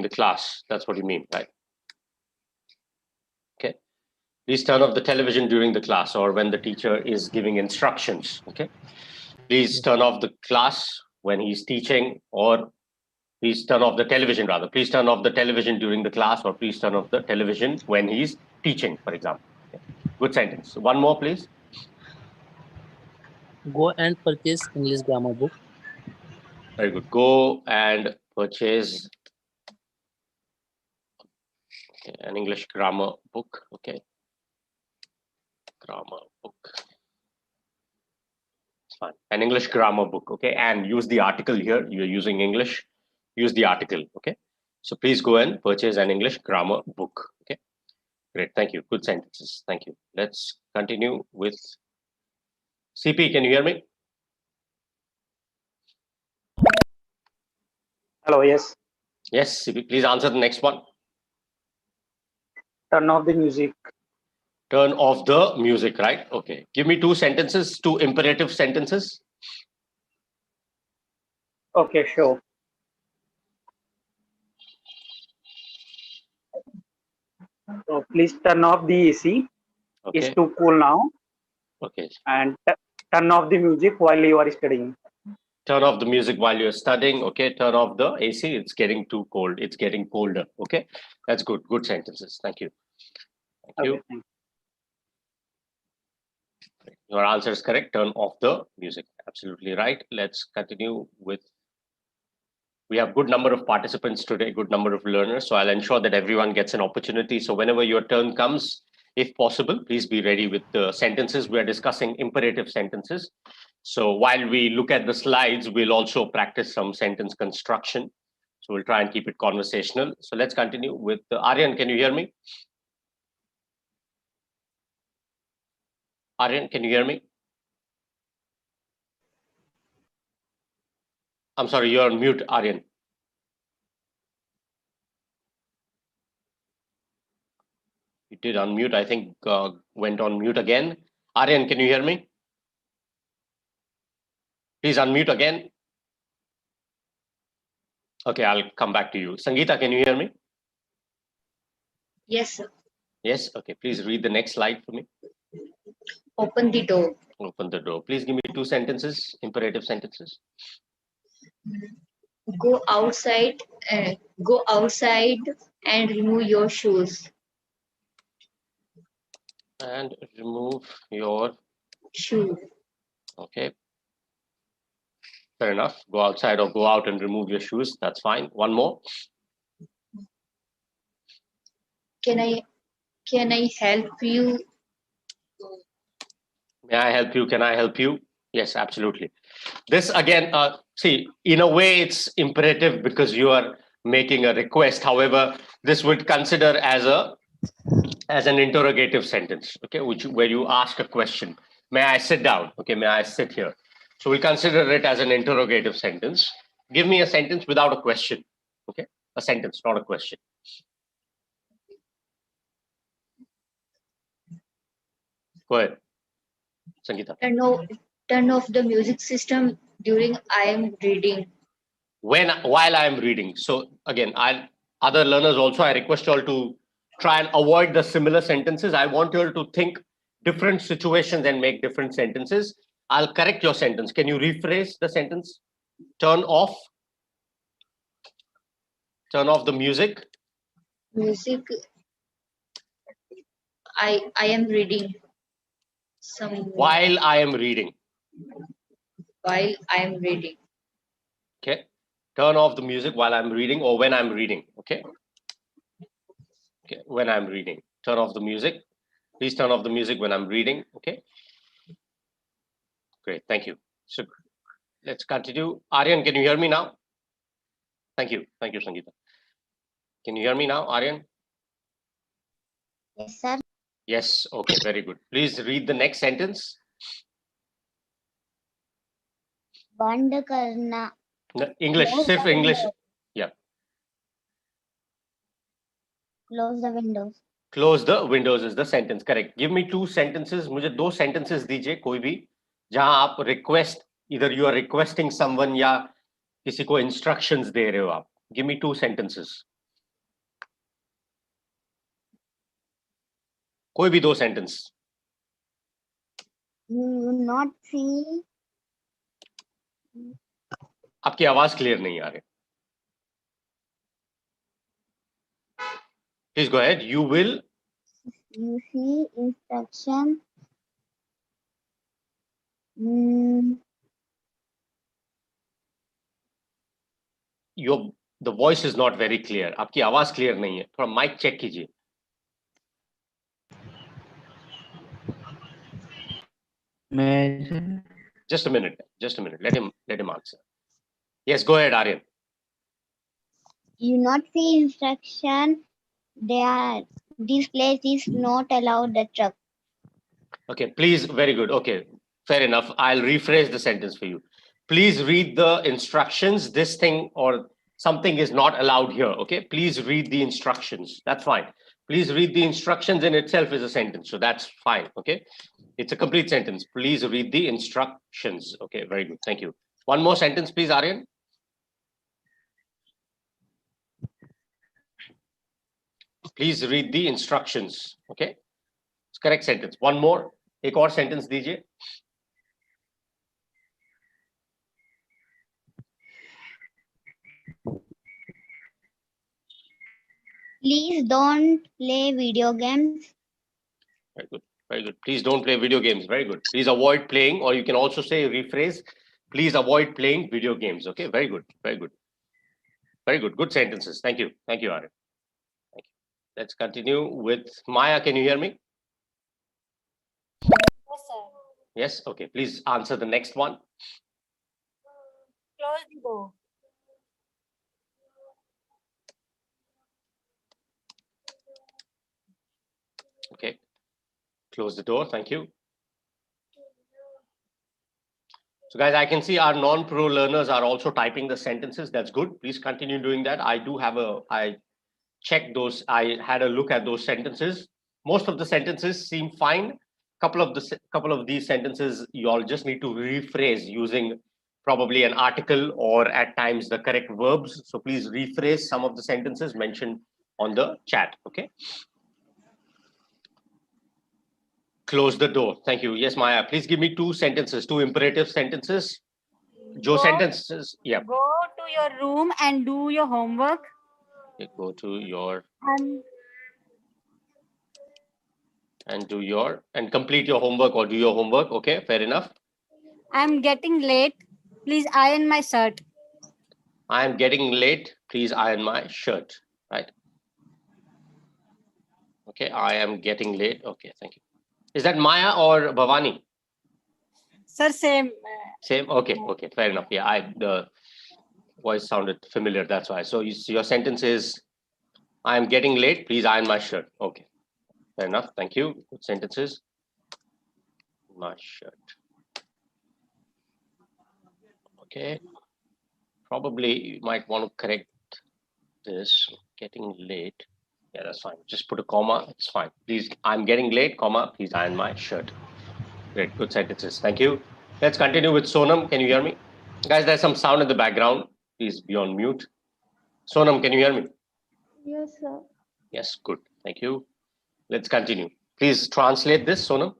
the class. That's what you mean, right? Okay. Please turn off the television during the class or when the teacher is giving instructions. Okay. Please turn off the class when he's teaching, or please turn off the television rather. Please turn off the television during the class, or please turn off the television when he's teaching, for example. Okay. Good sentence. One more, please. Go and purchase English grammar book. Very good. Go and purchase an English grammar book. Okay. Grammar book. It's fine. An English grammar book. Okay. And use the article here. You're using English. Use the article. Okay. So please go and purchase an English grammar book. Okay. Great. Thank you. Good sentences. Thank you. Let's continue with CP, can you hear me? Hello, yes. Yes, CP, please answer the next one. Turn off the music. Turn off the music, right? Okay. Give me two sentences, two imperative sentences. Okay, sure. So please turn off the AC. It's Okay. too cool now. Okay. And turn off the music while you are studying. Turn off the music while you're studying. Okay. Turn off the AC. It's getting too cold. It's getting colder. Okay. That's good. Good sentences. Thank you. Thank you. Okay, thank Your answer is correct. Turn off the music. Absolutely right. Let's continue with. We have good number of participants today, good number of learners. So I'll ensure that everyone gets an opportunity. So whenever your turn comes, if possible, please be ready with the sentences. We are discussing imperative sentences. So while we look at the slides, we'll also practice some sentence construction. So we'll try and keep it conversational. So let's continue with Aryan. Can you hear me? Aryan, can you hear me? I'm sorry, you're on mute, Aryan. You did unmute, I think went on mute again. Aryan, can you hear me? Please unmute again. Okay, I'll come back to you. Sangeeta, can you hear me? Yes, sir. Yes, okay. Please read the next slide for me. Open the door. Open the door. Please give me two sentences, imperative sentences. Go outside. Go outside and remove your shoes. And remove your Shoe. Okay. Fair enough. Go outside or go out and remove your shoes. That's fine. One more. Can I help you? May I help you? Can I help you? Yes, absolutely. This again, see, in a way it's imperative because you are making a request. However, this would consider as an interrogative sentence, okay, where you ask a question. May I sit down? Okay, may I sit here? So we'll consider it as an interrogative sentence. Give me a sentence without a question. Okay, a sentence, not a question. Go ahead, Sangeeta. Turn off the music system during I am reading. While I am reading. So again, other learners also, I request you all to try and avoid the similar sentences. I want you all to think different situations and make different sentences. I'll correct your sentence. Can you rephrase the sentence? Turn off the music. Music. I am reading. While I am reading. While I am reading. Okay. Turn off the music while I'm reading or when I'm reading. Okay. Okay. When I'm reading. Turn off the music. Please turn off the music when I'm reading. Okay. Great. Thank you. So let's continue. Aryan, can you hear me now? Thank you. Thank you, Sangeeta. Can you hear me now, Aryan? Yes, sir. Yes. Okay. Very good. Please read the next sentence. बंद करना. English. Sif English. Yeah. Close the windows. Close the windows is the sentence. Correct. Give me two sentences. मुझे दो sentences दीजिए कोई भी जहां आप request, either you are requesting someone या किसी को instructions दे रहे हो आप. Give me two sentences. कोई भी दो sentence. You not see. आपकी आवाज क्लियर नहीं आ रही. Please go ahead. You will. You see instruction. The voice is not very clear. आपकी आवाज clear नहीं है. थोड़ा mic check कीजिए. Just a minute. Just a minute. Let him answer. Yes, go ahead, Aryan. You not see instruction. This place is not allowed the truck. Okay, please. Very good. Okay. Fair enough. I'll rephrase the sentence for you. Please read the instructions. This thing or something is not allowed here. Okay. Please read the instructions. That's fine. Please read the instructions in itself is a sentence. So that's fine. Okay. It's a complete sentence. Please read the instructions. Okay. Very good. Thank you. One more sentence, please, Aryan. Please read the instructions. Okay. It's correct sentence. One more. एक और sentence दीजिए. Please don't play video games. Very good. Very good. Please don't play video games. Very good. Please avoid playing, or you can also say rephrase. Please avoid playing video games. Okay. Very good. Very good. Very good. Good sentences. Thank you. Thank you, Aryan. Thank you. Let's continue with Maya. Can you hear me? Yes, sir. Yes. Okay. Please answer the next one. Close the door. Okay. Close the door. Thank you. So guys, I can see our non-pro learners are also typing the sentences. That's good. Please continue doing that. I checked those. I had a look at those sentences. Most of the sentences seem fine. Couple of these sentences, you all just need to rephrase using probably an article or at times the correct verbs. So please rephrase some of the sentences mentioned on the chat. Okay. Close the door. Thank you. Yes, Maya. Please give me two sentences, two imperative sentences. Jo sentences. Yeah. Go to your room and do your homework. Okay, go to your and complete your homework or do your homework. Okay, fair enough. I'm getting late. Please iron my shirt. I am getting late. Please iron my shirt. Right. Okay, I am getting late. Okay, thank you. Is that Maya or Bhavani? Sir, same. Same. Okay. Okay. Fair enough. Yeah. The voice sounded familiar. That's why. So your sentence is, I am getting late. Please iron my shirt. Okay. Fair enough. Thank you. Good sentences. My shirt. Okay. Probably you might want to correct this. Getting late. Yeah, that's fine. Just put a comma. It's fine. Please, I'm getting late, comma. Please iron my shirt. Great. Good sentences. Thank you. Let's continue with Sonam. Can you hear me? Guys, there's some sound in the background. Please be on mute. Sonam, can you hear me? Yes, sir. Yes, good. Thank you. Let's continue. Please translate this, Sonam.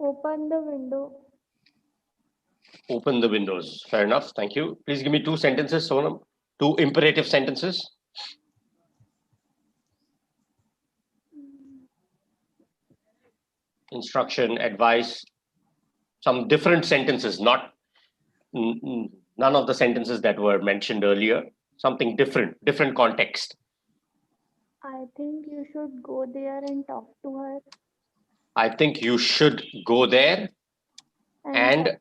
Open the window. Open the windows. Fair enough. Thank you. Please give me two sentences, Sonam. Two imperative sentences. Instruction, advice, some different sentences, not none of the sentences that were mentioned earlier. Something different context. I think you should go there and talk to her. I think you should go there and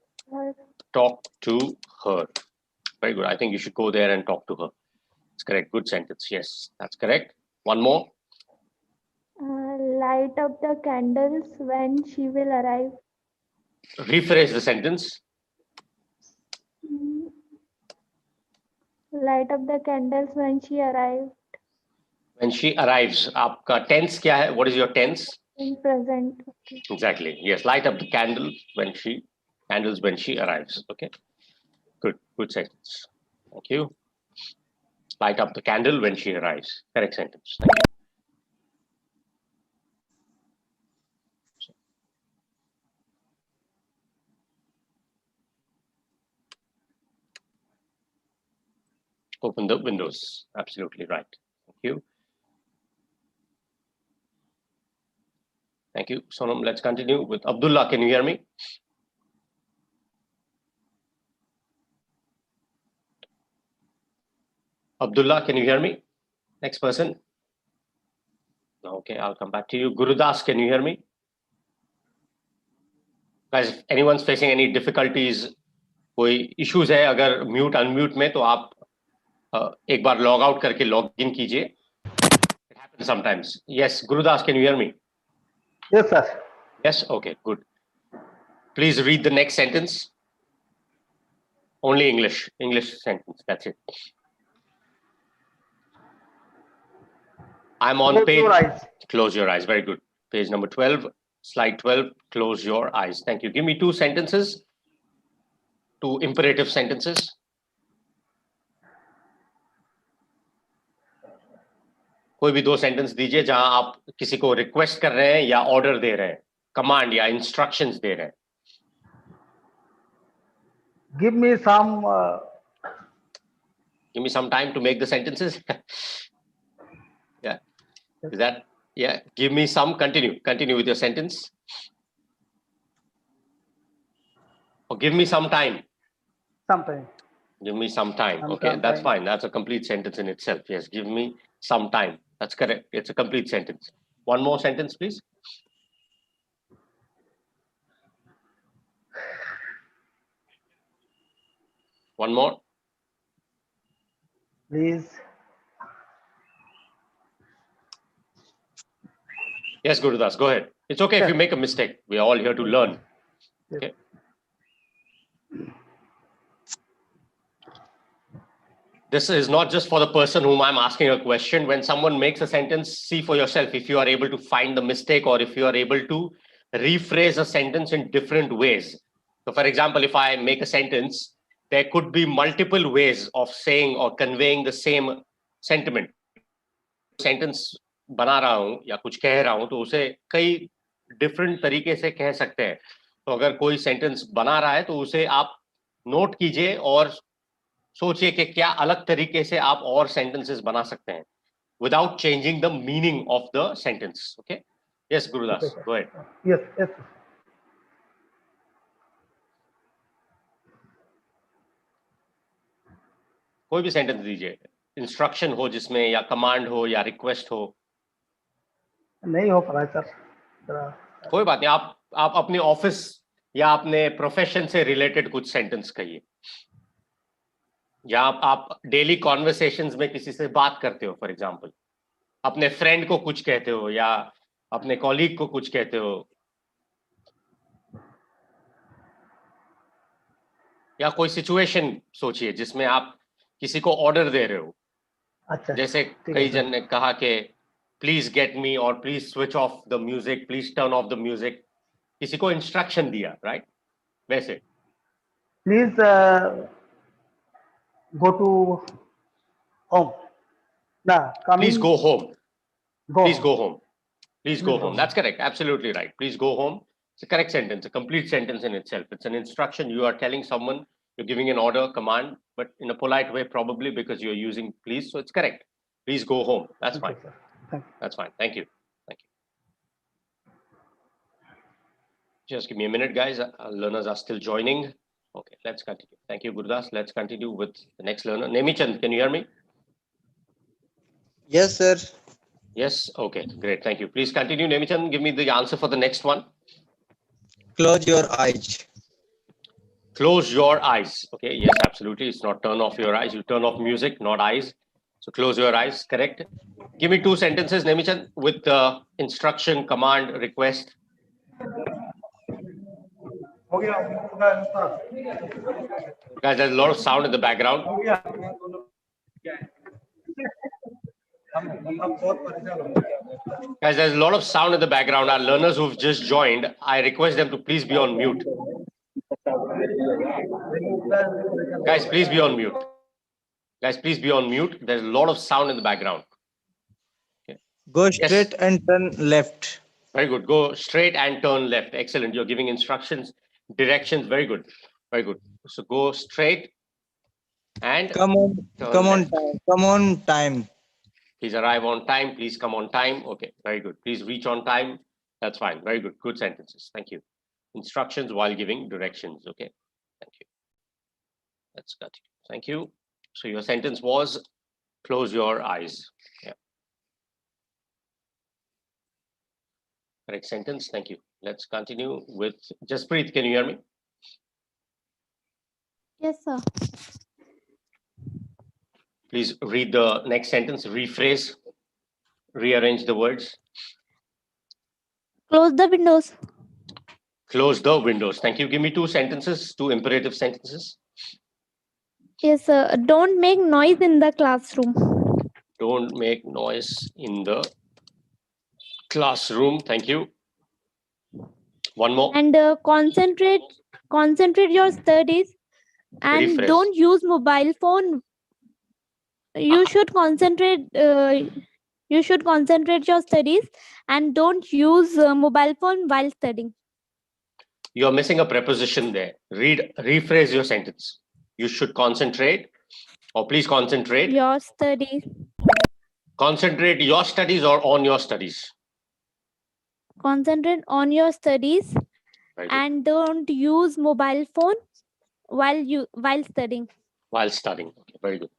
talk to her. Very good. I think you should go there and talk to her. That's correct. Good sentence. Yes, that's correct. One more. Light up the candles when she will arrive. Rephrase the sentence. Light up the candles when she arrived. When she arrives. Aapka tense kya hai? What is your tense? In present. Okay. Exactly. Yes. Light up the candles when she arrives. Okay. Good. Good sentence. Thank you. Light up the candle when she arrives. Correct sentence. Thank you. Open the windows. Absolutely right. Thank you. Thank you, Sonam. Let's continue with Abdullah. Can you hear me? Abdullah, can you hear me? Next person. Okay, I'll come back to you. Gurudas, can you hear me? Guys, if anyone's facing any difficulties कोई issues है अगर mute unmute में तो आप एक बार log out करके log in कीजिए. It happens sometimes. Yes, Gurudas, can you hear me? Yes, sir. Yes, okay, good. Please read the next sentence. Only English sentence, that's it. I'm on Close page. your eyes. Close your eyes, very good. Page number 12, slide 12, close your eyes. Thank you. Give me two sentences, two imperative sentences. कोई भी दो sentence दीजिए जहां आप किसी को request कर रहे हैं या ऑर्डर दे रहे हैं, कमांड या इंस्ट्रक्शंस दे रहे हैं. Give me some. Give me some time to make the sentences. Yeah. Is that? Yeah. Give me some. Continue with your sentence. Or give me some time. Sometime. Give me some time. Okay, that's fine. That's a complete sentence in itself. Yes. Give me some time. That's correct. It's a complete sentence. One more sentence, please. One more. Please. Yes, Gurudas, go ahead. It's okay if you make a mistake. We are all here to learn. Okay. This is not just for the person whom I'm asking a question. When someone makes a sentence, see for yourself if you are able to find the mistake or if you are able to rephrase a sentence in different ways. So for example, if I make a sentence, there could be multiple ways of saying or conveying the same sentiment. Sentence बना रहा हूं या कुछ कह रहा हूं तो उसे कई डिफरेंट तरीके से कह सकते हैं. तो अगर कोई सेंटेंस बना रहा है तो उसे आप नोट कीजिए और सोचिए कि क्या अलग तरीके से आप और सेंटेंसेस बना सकते हैं without changing the meaning of the sentence. Okay? Yes, Gurudas, Okay, go ahead. Yes, yes. कोई भी सेंटेंस दीजिए, इंस्ट्रक्शन हो जिसमें या कमांड हो या रिक्वेस्ट हो. नहीं हो पा रहा है सर. कोई बात नहीं, आप अपने ऑफिस या अपने प्रोफेशन से रिलेटेड कुछ सेंटेंस कहिए, या आप डेली कॉन्वर्सेशंस में किसी से बात करते हो, फॉर एग्जांपल अपने फ्रेंड को कुछ कहते हो या अपने कॉलीग को कुछ कहते हो, या कोई सिचुएशन सोचिए जिसमें आप किसी को ऑर्डर दे रहे हो. अच्छा, जैसे कई जन ने कहा कि प्लीज गेट मी और please switch off the music, please turn off the music. किसी को इंस्ट्रक्शन दिया, राइट? वैसे please go to home. Please go home. Please home. go home. Please go home. That's correct. Absolutely right. Please go home. It's a correct sentence, a complete sentence in itself. It's an instruction. You are telling someone, you're giving an order, command, but in a polite way, probably because you're using please. So it's correct. Please go home. That's fine. That's fine. Thank you. Thank you. Just give me a minute, guys. Learners are still joining. Okay, let's continue. Thank you, Gurudas. Let's continue with the next learner. Nemichand, can you hear me? Yes, sir. Yes. Okay, great. Thank you. Please continue, Nemichand. Give me the answer for the next one. Close your eyes. Close your eyes. Okay, yes, absolutely. It's not turn off your eyes. You turn off music, not eyes. So close your eyes, correct. Give me two sentences, Nemichand, with instruction, command, request. Guys, there's a lot of sound in the background. Guys, there's a lot of sound in the background. Our learners who've just joined, I request them to please be on mute. Guys, please be on mute. Guys, please be on mute. There's a lot of sound in the background. Okay. Go straight and turn left. Very good. Go straight and turn left. Excellent. You're giving instructions, directions. Very good. Very good. So go straight and come on time. Please arrive on time. Please come on time. Okay. Very good. Please reach on time. That's fine. Very good. Good sentences. Thank you. Instructions while giving directions. Okay. Thank you. Let's continue. Thank you. So your sentence was close your eyes. Yeah. Correct sentence. Thank you. Let's continue with Jaspreet. Can you hear me? Yes, sir. Please read the next sentence, rephrase, rearrange the words. Close the windows. Close the windows. Thank you. Give me two sentences, two imperative sentences. Yes, sir. Don't make noise in the classroom. Don't make noise in the classroom. Thank you. One more. And concentrate your studies, and Rephrase. don't use mobile phone. You should concentrate your studies, and don't use mobile phone while studying. You're missing a preposition there. Rephrase your sentence. You should concentrate, or please concentrate. Your studies. Concentrate your studies or on your studies. Concentrate on your studies, Very good. and don't use mobile phone while studying. While studying. Okay, very good.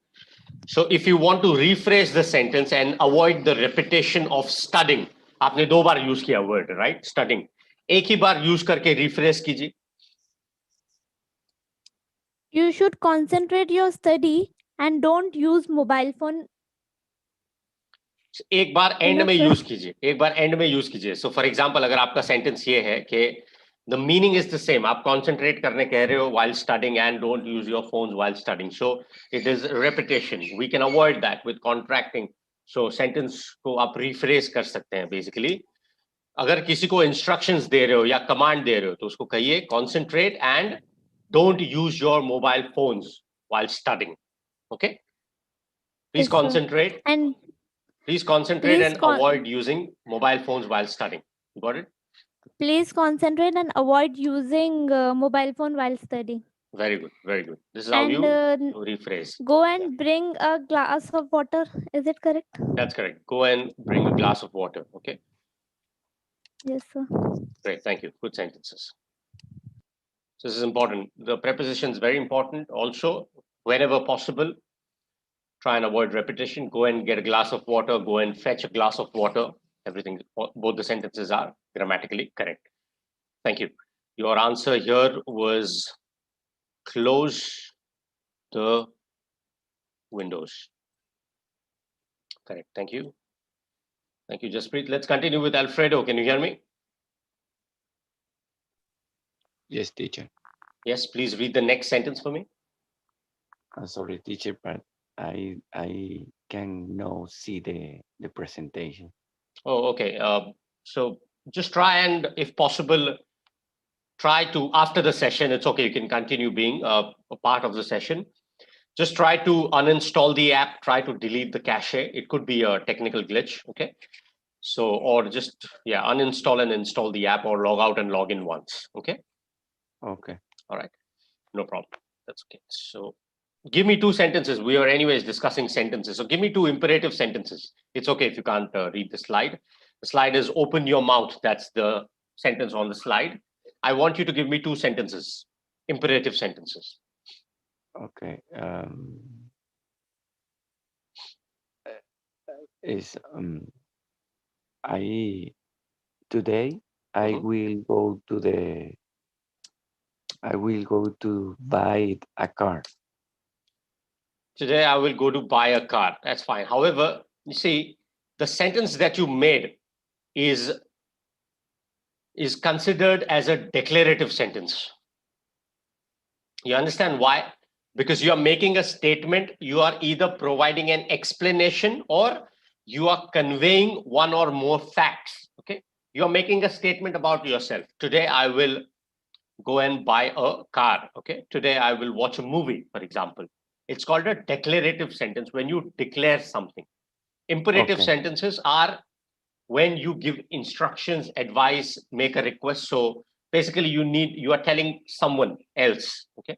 So if you want to rephrase the sentence and avoid the repetition of studying, आपने दो बार use किया word, right? Studying. एक ही बार use करके rephrase कीजिए. You should concentrate your study and don't use mobile phone. एक बार end में use कीजिए. एक बार end में use कीजिए. So for example, अगर आपका sentence ये है कि the meaning is the same. आप concentrate करने कह रहे हो while studying and don't use your phones while studying. So it is repetition. We can avoid that with contracting. So sentence को आप rephrase कर सकते हैं basically. अगर किसी को instructions दे रहे हो या command दे रहे हो तो उसको कहिए concentrate and don't use your mobile phones while studying. Okay? Please Yes, sir. concentrate. And Please concentrate Please and avoid using mobile phones while studying. You got it? please concentrate and avoid using mobile phone while studying. Very good. Very good. This is how And you rephrase. go and bring a glass of water. Is it correct? That's correct. Go and bring a glass of water. Okay. Yes, sir. Great. Thank you. Good sentences. So this is important. The preposition is very important. Also, whenever possible, try and avoid repetition. Go and get a glass of water. Go and fetch a glass of water. Everything, both the sentences are grammatically correct. Thank you. Your answer here was close the windows. Correct. Thank you. Thank you, Jaspreet. Let's continue with Alfredo. Can you hear me? Yes, teacher. Yes, please read the next sentence for me. Sorry, teacher, but I can now see the presentation. Oh, okay. So just try and, if possible, try to, after the session, it's okay, you can continue being a part of the session. Just try to uninstall the app, try to delete the cache. It could be a technical glitch, okay? So, or just, yeah, uninstall and install the app or log out and log in once, okay? Okay. All right, no problem. That's okay. So give me two sentences. We are anyways discussing sentences. So give me two imperative sentences. It's okay if you can't read the slide. The slide is open your mouth. That's the sentence on the slide. I want you to give me two sentences, imperative sentences. Okay. Is today I will go to buy a car. Today I will go to buy a car. That's fine. However, you see, the sentence that you made is considered as a declarative sentence. You understand why? Because you are making a statement, you are either providing an explanation or you are conveying one or more facts. Okay, you are making a statement about yourself. Today I will go and buy a car. Okay, today I will watch a movie, for example. It's called a declarative sentence when you declare something. Imperative sentences are when you give instructions, advice, make a request. So basically you are telling someone else. Okay.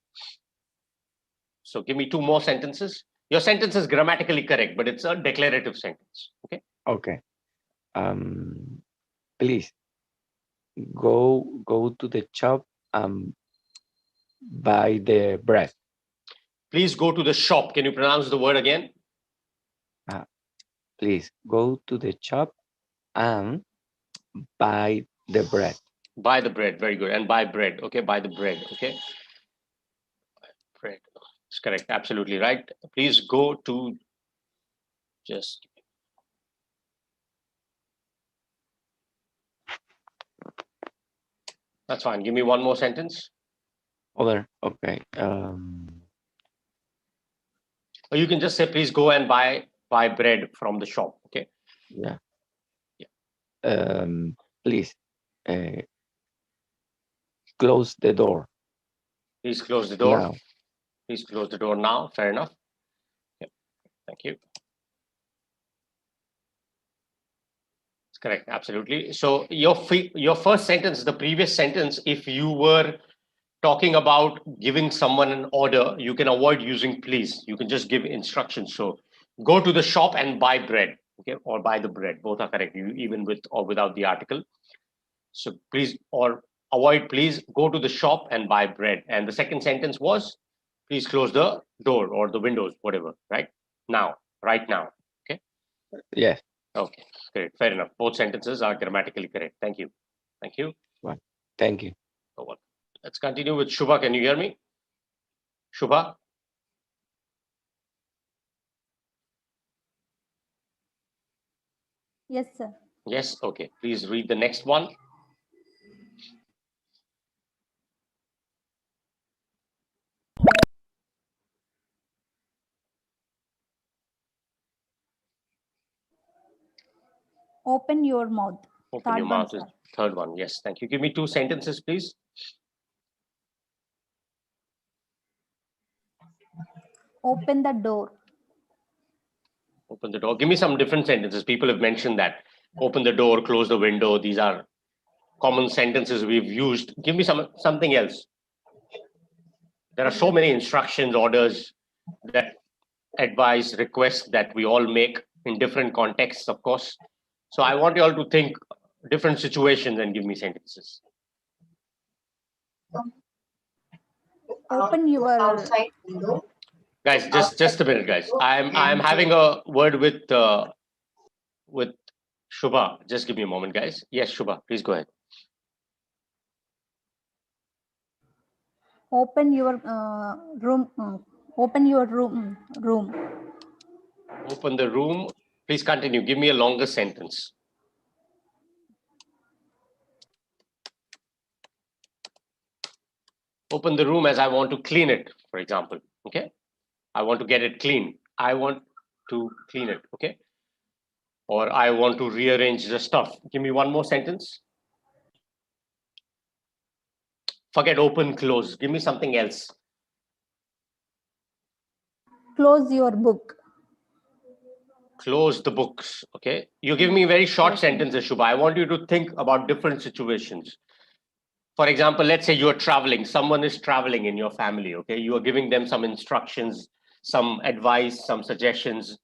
So give me two more sentences. Your sentence is grammatically correct, but it's a declarative sentence. Okay. Okay. Please go to the shop and buy the bread. Please go to the shop. Can you pronounce the word again? Please go to the shop and buy the bread. Buy the bread. Very good. And buy bread. Okay. Buy the bread. Okay. Bread. It's correct. Absolutely right. Please go to just. That's fine. Give me one more sentence. Other. Okay. Or you can just say, please go and buy bread from the shop. Okay. Yeah. Please close the door. Please close the door. Now. Please close the door now. Fair enough. Yeah. Thank you. It's correct. Absolutely. So your first sentence, the previous sentence, if you were talking about giving someone an order, you can avoid using please. You can just give instructions. So go to the shop and buy bread, okay, or buy the bread. Both are correct, even with or without the article. So please, or avoid please, go to the shop and buy bread. And the second sentence was, please close the door or the windows, whatever, right? Now, right now, okay? Yes. Okay, great, fair enough. Both sentences are grammatically correct. Thank you. Thank you. Right. Thank you. Oh, well. Let's continue with Shubha. Can you hear me? Shubha? Yes, sir. Yes, okay. Please read the next one. Open your mouth. Open your mouth is third one. Yes, thank you. Give me two sentences, please. Open the door. Open the door. Give me some different sentences. People have mentioned that. Open the door, close the window. These are common sentences we've used. Give me something else. There are so many instructions, orders, that advice, requests that we all make in different contexts, of course. So I want you all to think different situations and give me sentences. Open your outside window. Guys, just a minute, guys. I'm having a word with Shubha. Just give me a moment, guys. Yes, Shubha, please go ahead. Open your room. Open your room. Open the room. Please continue. Give me a longer sentence. Open the room as I want to clean it, for example. Okay. I want to get it clean. I want to clean it. Okay. Or I want to rearrange the stuff. Give me one more sentence. Forget open, close. Give me something else. Close your book. Close the books. Okay. You give me very short sentences, Shubha. I want you to think about different situations. For example, let's say you're traveling. Someone is traveling in your family. Okay. You are giving them some instructions, some advice, some suggestions.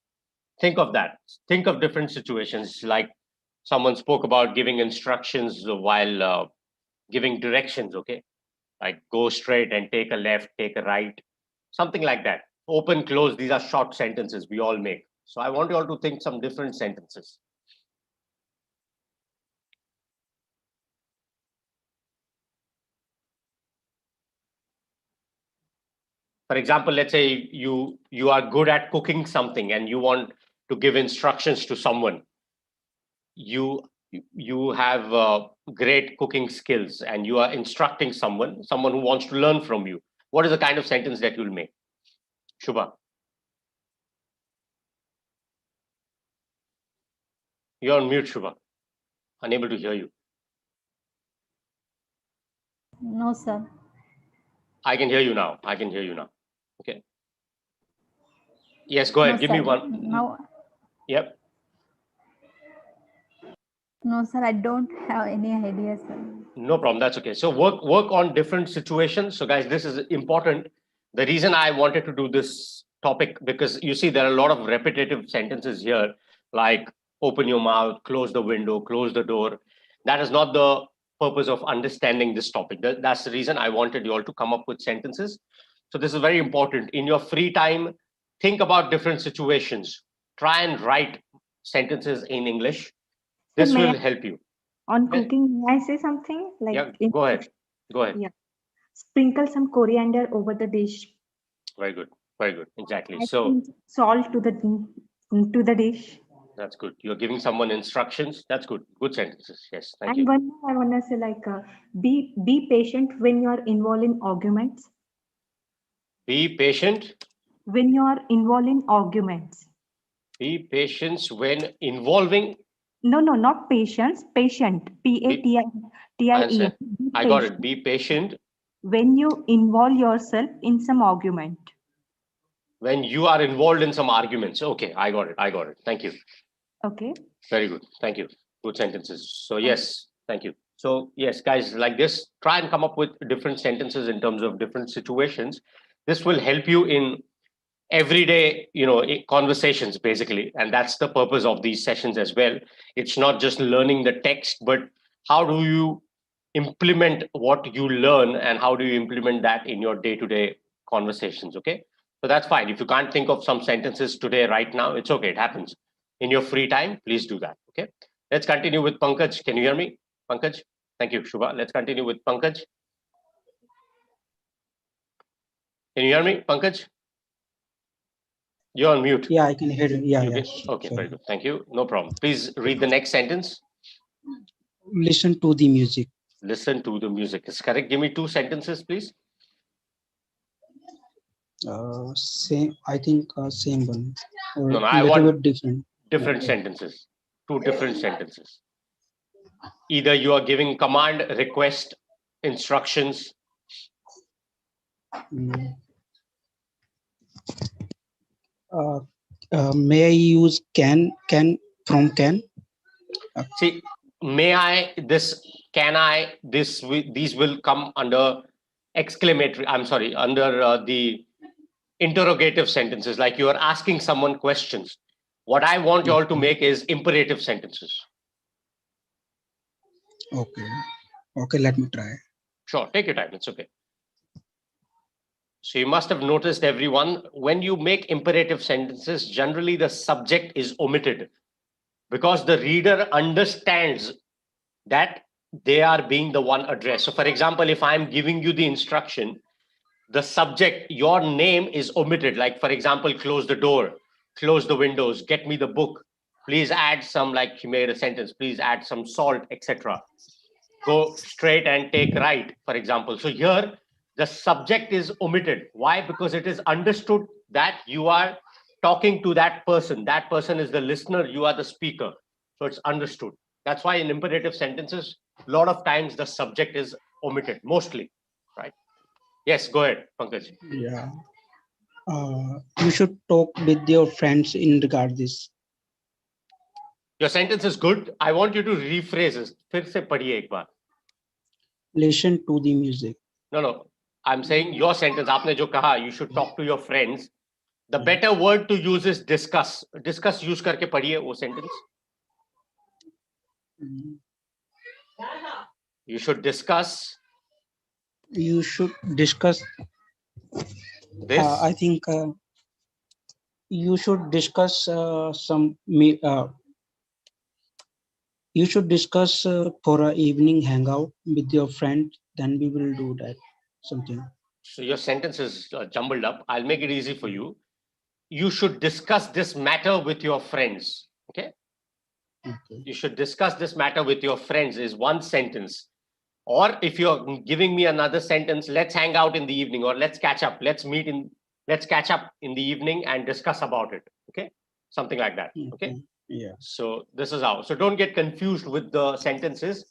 Think of that. Think of different situations, like someone spoke about giving instructions while giving directions. Okay. Like go straight and take a left, take a right, something like that. Open, close. These are short sentences we all make. So I want you all to think some different sentences. For example, let's say you are good at cooking something and you want to give instructions to someone. You have great cooking skills and you are instructing someone who wants to learn from you. What is the kind of sentence that you'll make? Shubha. You're on mute, Shubha. Unable to hear you. No, sir. I can hear you now. I can hear you now. Okay. Yes, go ahead. No, Give sir. me one. Now. Yep. No, sir. I don't have any idea, sir. No problem. That's okay. So work on different situations. So guys, this is important. The reason I wanted to do this topic, because you see there are a lot of repetitive sentences here, like open your mouth, close the window, close the door. That is not the purpose of understanding this topic. That's the reason I wanted you all to come up with sentences. So this is very important. In your free time, think about different situations. Try and write sentences in English. This will help you. On cooking, may I say something? Like Yeah, go ahead. Go ahead. Yeah. Sprinkle some coriander over the dish. Very good. Very good. Exactly. I So think salt to the dish. that's good. You're giving someone instructions. That's good. Good sentences. Yes. Thank And you. one more I wanna say like be patient when you are involved in arguments. Be patient. When you are involved in arguments. Be patient when involving. No, not patience. Patient. P-A-T-I-T-I-E-N. Be I got it. patient Be patient when you involve yourself in some argument. when you are involved in some arguments. Okay, I got it. I got it. Thank you. Okay. Very good. Thank you. Good sentences. So yes, thank you. So yes, guys, like this, try and come up with different sentences in terms of different situations. This will help you in everyday, conversations basically, and that's the purpose of these sessions as well. It's not just learning the text, but how do you implement what you learn and how do you implement that in your day-to-day conversations. Okay, so that's fine. If you can't think of some sentences today right now, it's okay, it happens. In your free time, please do that. Okay, let's continue with Pankaj. Can you hear me, Pankaj? Thank you, Shubha. Let's continue with Pankaj. Can you hear me, Pankaj? You're on mute. Yeah, I can hear you. Yeah, You yeah. can? Okay, very good. Thank you. No problem. Please read the next sentence. Listen to the music. Listen to the music. Is correct. Give me 2 sentences, please. Same. I think same one. Or No, I little want bit different. different sentences. 2 different sentences. Either you are giving command, request, instructions. Mm. May I use can from can? See, may I, this, can I, this, these will come under exclamatory, I'm sorry, under the interrogative sentences, like you are asking someone questions. What I want you all to make is imperative sentences. Okay. Okay, let me try. Sure, take your time, it's okay. So you must have noticed, everyone, when you make imperative sentences, generally the subject is omitted because the reader understands that they are being the one addressed. So for example, if I'm giving you the instruction, the subject, your name is omitted. Like for example, close the door, close the windows, get me the book, please add some, like you made a sentence, please add some salt, etc. Go straight and take right, for example. So here, the subject is omitted. Why? Because it is understood that you are talking to that person. That person is the listener, you are the speaker. So it's understood. That's why in imperative sentences, a lot of times the subject is omitted, mostly, right? Yes, go ahead, Pankaj. Yeah. You should talk with your friends in regard this. Your sentence is good. I want you to rephrase it. फिर से पढ़िए एक बार. Listen to the music. No. I'm saying your sentence, आपने जो कहा, you should talk to your friends. The better word to use is discuss. Discuss use करके पढ़िए वो sentence. You should discuss. You should discuss. This. I think you should discuss you should discuss for an evening hangout with your friend. Then we will do that something. So your sentence is jumbled up. I'll make it easy for you. You should discuss this matter with your friends. Okay. You should discuss this matter with your friends is one sentence. Or if you're giving me another sentence, let's hang out in the evening, or let's catch up. Let's catch up in the evening and discuss about it. Okay. Something like that. Okay. Yeah. So this is how. So don't get confused with the sentences.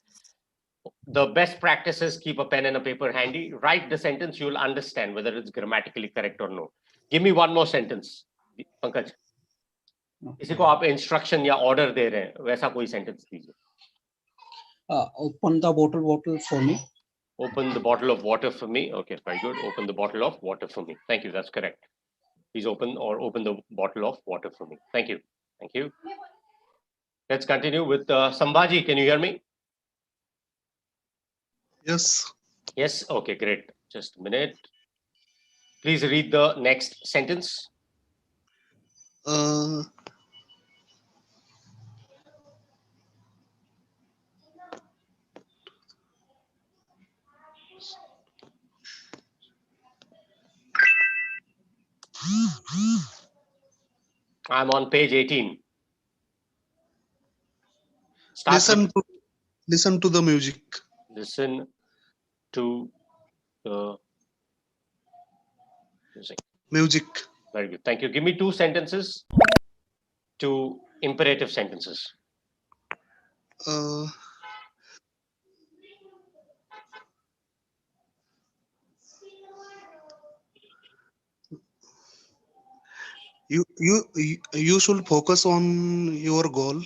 The best practice is keep a pen and a paper handy. Write the sentence. You'll understand whether it's grammatically correct or no. Give me one more sentence, Pankaj. किसी को आप instruction या order दे रहे हैं, वैसा कोई sentence दीजिए. Open the bottle for me. Open the bottle of water for me. Okay, very good. Open the bottle of water for me. Thank you. That's correct. Please open the bottle of water for me. Thank you. Thank you. Let's continue with Sambhaji. Can you hear me? Yes. Yes. Okay, great. Just a minute. Please read the next sentence. I'm on page 18. Listen to the music. Listen to the music. Music. Very good. Thank you. Give me 2 sentences, 2 imperative sentences. You should focus on your goal.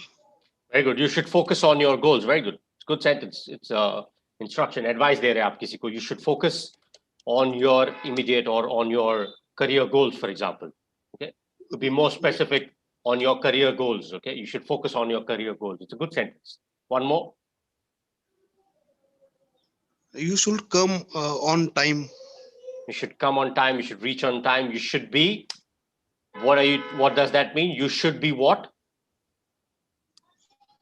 Very good. You should focus on your goals. Very good. It's good sentence. It's instruction, advice दे रहे हैं आप किसी को. You should focus on your immediate or on your career goals, for example. Okay. To be more specific, on your career goals. Okay. You should focus on your career goals. It's a good sentence. One more. You should come on time. You should come on time. You should reach on time. You should be. What does that mean? You should be what?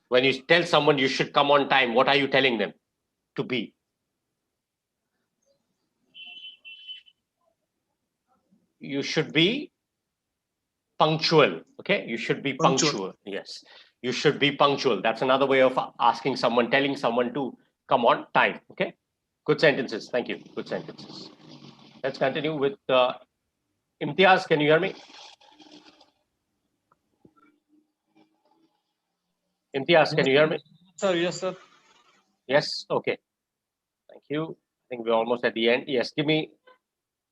When you tell someone you should come on time, what are you telling them to be? You should be punctual. Okay. You should be punctual. Yes. You should be punctual. That's another way of asking someone, telling someone to come on time. Okay. Good sentences. Thank you. Good sentences. Let's continue with Imtiaz. Can you hear me? Imtiaz, can you hear me? Sir, yes, sir. Yes. Okay. Thank you. I think we're almost at the end. Yes. Give me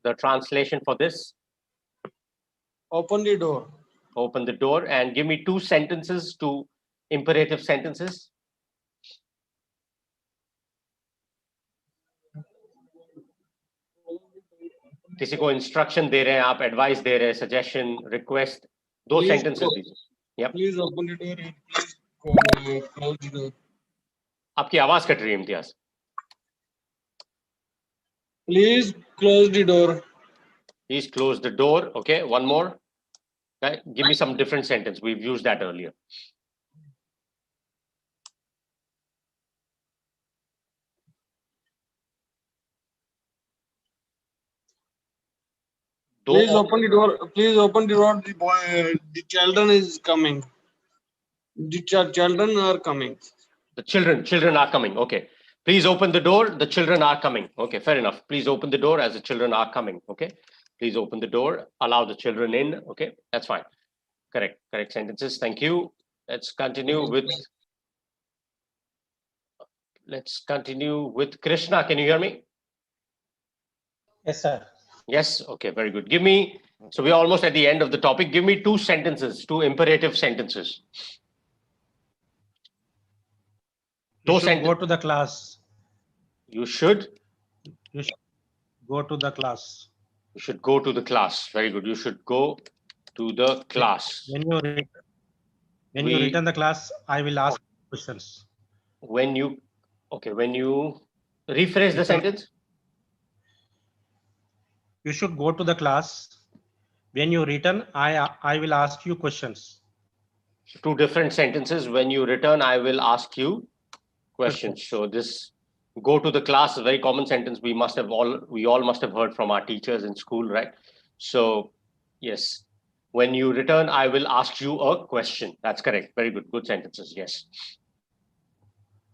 the translation for this. Open the door. Open the door and give me 2 sentences, 2 imperative sentences. किसी को instruction दे रहे हैं आप, advice दे रहे हैं, suggestion, request, 2 sentences दीजिए. Yep. Please open the door and please close the door. आपकी आवाज कट रही है Imtiaz. Please close the door. Please close the door. Okay. One more. Okay. Give me some different sentence. We've used that earlier. Please open the door. Please open the door. The boy, the children is coming. The children are coming. The children are coming. Okay. Please open the door. The children are coming. Okay, fair enough. Please open the door as the children are coming. Okay. Please open the door. Allow the children in. Okay, that's fine. Correct. Correct sentences. Thank you. Let's continue with. Let's continue with Krishna. Can you hear me? Yes, sir. Yes. Okay. Very good. Give me. So we're almost at the end of the topic. Give me 2 sentences, 2 imperative sentences. You should go to the class. You should. You should go to the class. You should go to the class. Very good. You should go to the class. When you return the class, I will ask questions. When you rephrase the sentence. You should go to the class. When you return, I will ask you questions. 2 different sentences. When you return, I will ask you questions. So this go to the class is a very common sentence. We all must have heard from our teachers in school, right? So yes, when you return, I will ask you a question. That's correct. Very good. Good sentences. Yes.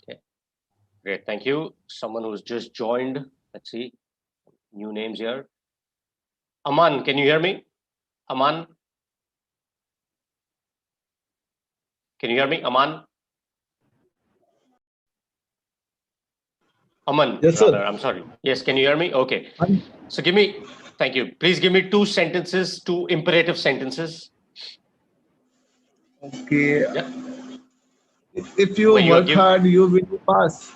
Okay. Great. Thank you. Someone who's just joined. Let's see. New names here. Aman, can you hear me? Aman? Can you hear me? Aman? Aman, yes, rather, sir. I'm sorry. Yes, can you hear me? Okay. So thank you. Please give me 2 sentences, 2 imperative sentences. Okay. Yeah. If you work hard, you will pass.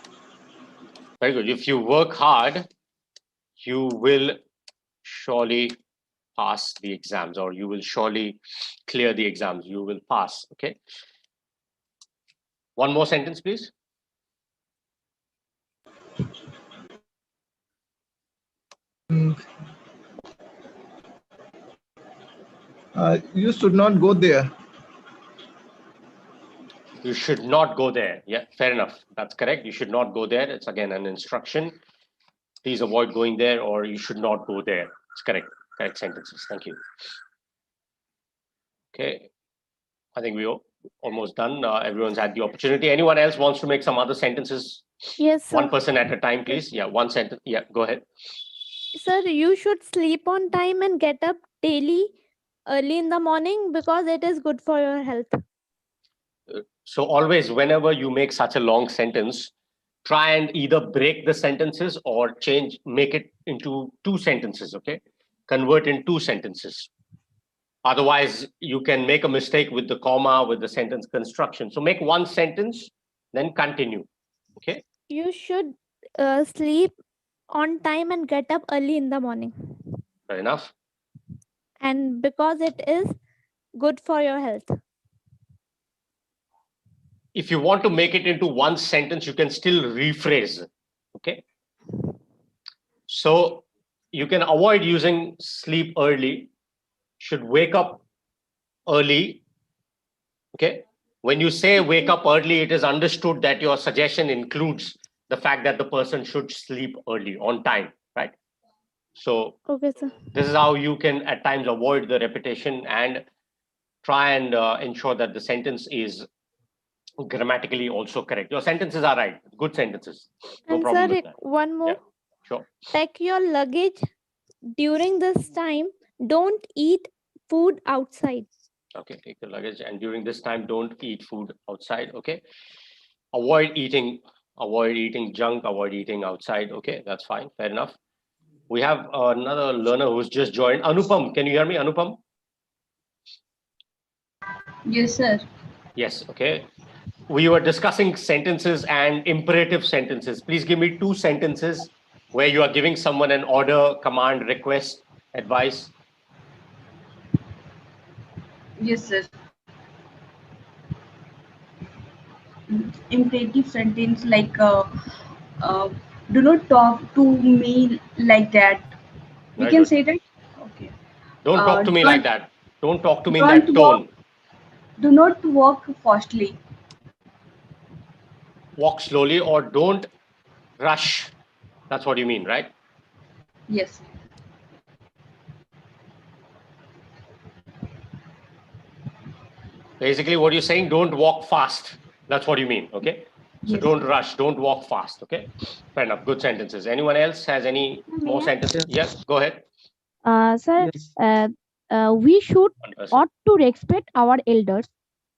Very good. If you work hard, you will surely pass the exams, or you will surely clear the exams. You will pass. Okay. One more sentence, please. You should not go there. You should not go there. Yeah, fair enough. That's correct. You should not go there. It's again an instruction. Please avoid going there, or you should not go there. It's correct. Correct sentences. Thank you. Okay. I think we're almost done. Everyone's had the opportunity. Anyone else wants to make some other sentences? Yes, sir. One person at a time, please. Yeah, one sentence. Yeah, go ahead. Sir, you should sleep on time and get up daily early in the morning because it is good for your health. So always, whenever you make such a long sentence, try and either break the sentences or make it into 2 sentences, okay? Convert in 2 sentences. Otherwise, you can make a mistake with the comma, with the sentence construction. So make 1 sentence, then continue, okay? You should sleep on time and get up early in the morning. Fair enough. And because it is good for your health. If you want to make it into 1 sentence, you can still rephrase, okay? So you can avoid using sleep early, should wake up early, okay? When you say wake up early, it is understood that your suggestion includes the fact that the person should sleep early on time, right? So okay, sir. This is how you can at times avoid the repetition and try and ensure that the sentence is grammatically also correct. Your sentences are right, good sentences. No And problem sir, with that. one more. Yeah, sure. Pack your luggage during this time. Don't eat food outside. Okay, take the luggage, and during this time, don't eat food outside. Okay, avoid eating junk, avoid eating outside. Okay, that's fine, fair enough. We have another learner who's just joined. Anupam, can you hear me, Anupam? Yes, sir. Yes, okay. We were discussing sentences and imperative sentences. Please give me 2 sentences where you are giving someone an order, command, request, advice. Yes, sir. Imperative sentence like do not talk to me like that. We Very can good. say that. Okay. Don't talk to me don't- like that. Don't talk to me in don't that tone. Do not walk fastly. Walk slowly or don't rush. That's what you mean, right? Yes. Basically, what you're saying, don't walk fast. That's what you mean, okay? So Yes. don't rush, don't walk fast, okay? Fair enough, good sentences. Anyone else has any more sentences? Yes, go ahead. Sir, we should One ought to respect our elders.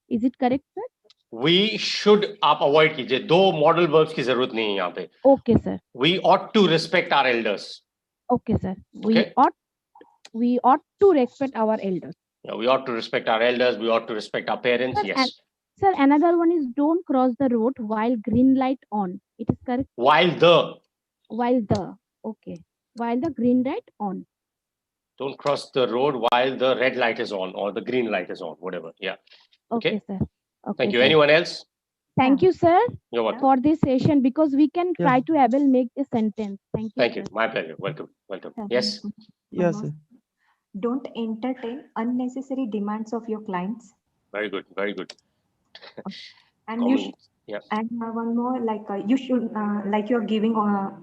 Is it correct, sir? We should, आप avoid कीजिए, 2 model verbs की जरूरत नहीं है यहाँ पे. Okay, sir. We ought to respect our elders. Okay, sir. Okay. We ought to respect our elders. Yeah, we ought to respect our elders. We ought to respect our parents. Sir, Yes. Sir, another one is don't cross the road while green light on. It is correct. While the green light on. don't cross the road while the red light is on or the green light is on, whatever. Yeah. Okay, sir. Okay, Thank you. sir. Anyone else? Thank you, sir, You're welcome. for this session because we can try to able make the sentence. Thank you. Thank sir. you. My pleasure. Welcome. Welcome. Thank Yes. Yes, sir. Don't entertain unnecessary demands of your clients. Very good. Very good. And you Common- yeah. and one more, like you should, like you're giving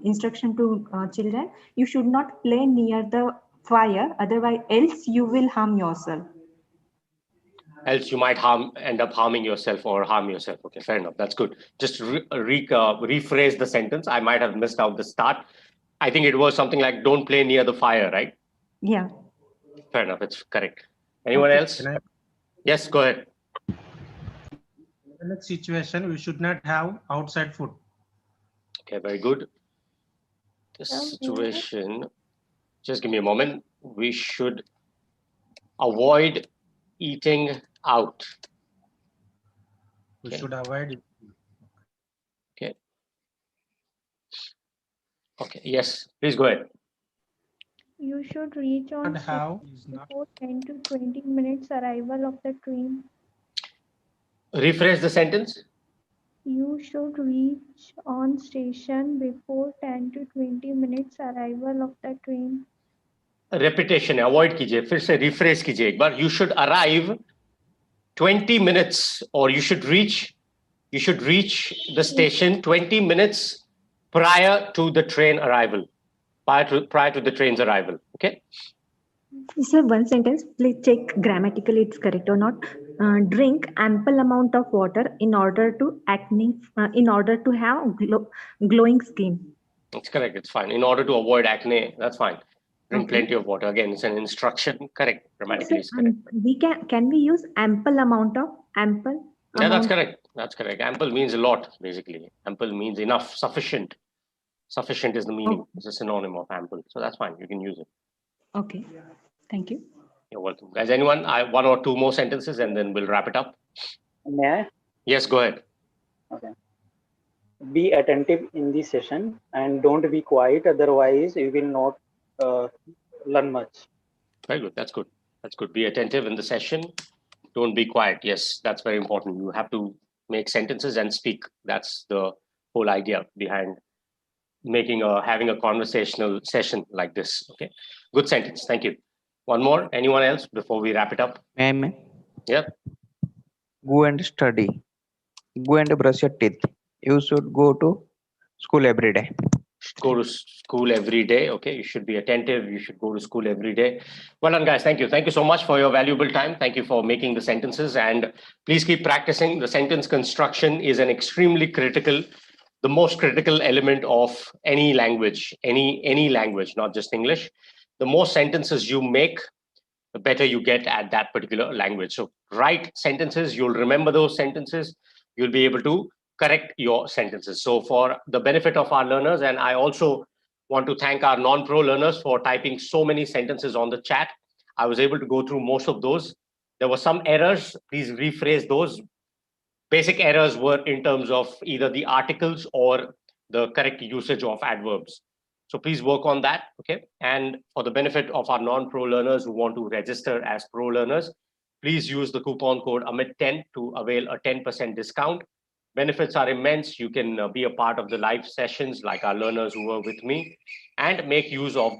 instruction to children, you should not play near the fire, otherwise else you will harm yourself. Else you might end up harming yourself or harm yourself. Okay, fair enough. That's good. Just rephrase the sentence. I might have missed out the start. I think it was something like don't play near the fire, right? Yeah. Fair enough. It's correct. Anyone else? Yes, go ahead. In the next situation, we should not have outside food. Okay, very good. This situation, just give me a moment. We should avoid eating out. We Okay. should avoid it. Okay. Okay. Yes, please go ahead. You should reach on Not have station is not. before 10 to 20 minutes arrival of the train. Rephrase the sentence. You should reach on station before 10 to 20 minutes arrival of the train. Repetition avoid कीजिए. फिर से rephrase कीजिए एक बार. You should arrive 20 minutes or you should reach the station 20 minutes prior to the train arrival. Prior to the train's arrival. Okay. Sir, one sentence, please check grammatically it's correct or not. drink ample amount of water in order to have glowing skin. It's correct. It's fine. In order to avoid acne, that's fine. Drink Okay. plenty of water. Again, it's an instruction. Correct. Grammatically, it's So, correct. we can we use ample amount of ample? Yeah, that's amount- correct. That's correct. Ample means a lot, basically. Ample means enough, sufficient. Sufficient is the meaning. It's a synonym of ample. So that's fine. You can use it. Okay. Thank you. You're welcome. Guys, anyone? One or two more sentences and then we'll wrap it up. May I? Yes, go ahead. Okay. Be attentive in the session and don't be quiet. Otherwise, you will not learn much. Very good. That's good. That's good. Be attentive in the session. Don't be quiet. Yes, that's very important. You have to make sentences and speak. That's the whole idea behind having a conversational session like this. Okay. Good sentence. Thank you. One more. Anyone else before we wrap it up? Ma'am, Yep. go and study. Go and brush your teeth. You should go to school every day. Go to school every day. Okay, you should be attentive. You should go to school every day. Well done, guys. Thank you. Thank you so much for your valuable time. Thank you for making the sentences, and please keep practicing. The sentence construction is an extremely critical, the most critical element of any language, any language, not just English. The more sentences you make, the better you get at that particular language. So write sentences. You'll remember those sentences. You'll be able to correct your sentences. So for the benefit of our learners, and I also want to thank our non-pro learners for typing so many sentences on the chat. I was able to go through most of those. There were some errors. Please rephrase those. Basic errors were in terms of either the articles or the correct usage of adverbs. So please work on that, okay? And for the benefit of our non-pro learners who want to register as pro learners, please use the coupon code AMIT10 to avail a 10% discount. Benefits are immense. You can be a part of the live sessions like our learners who were with me and make use of the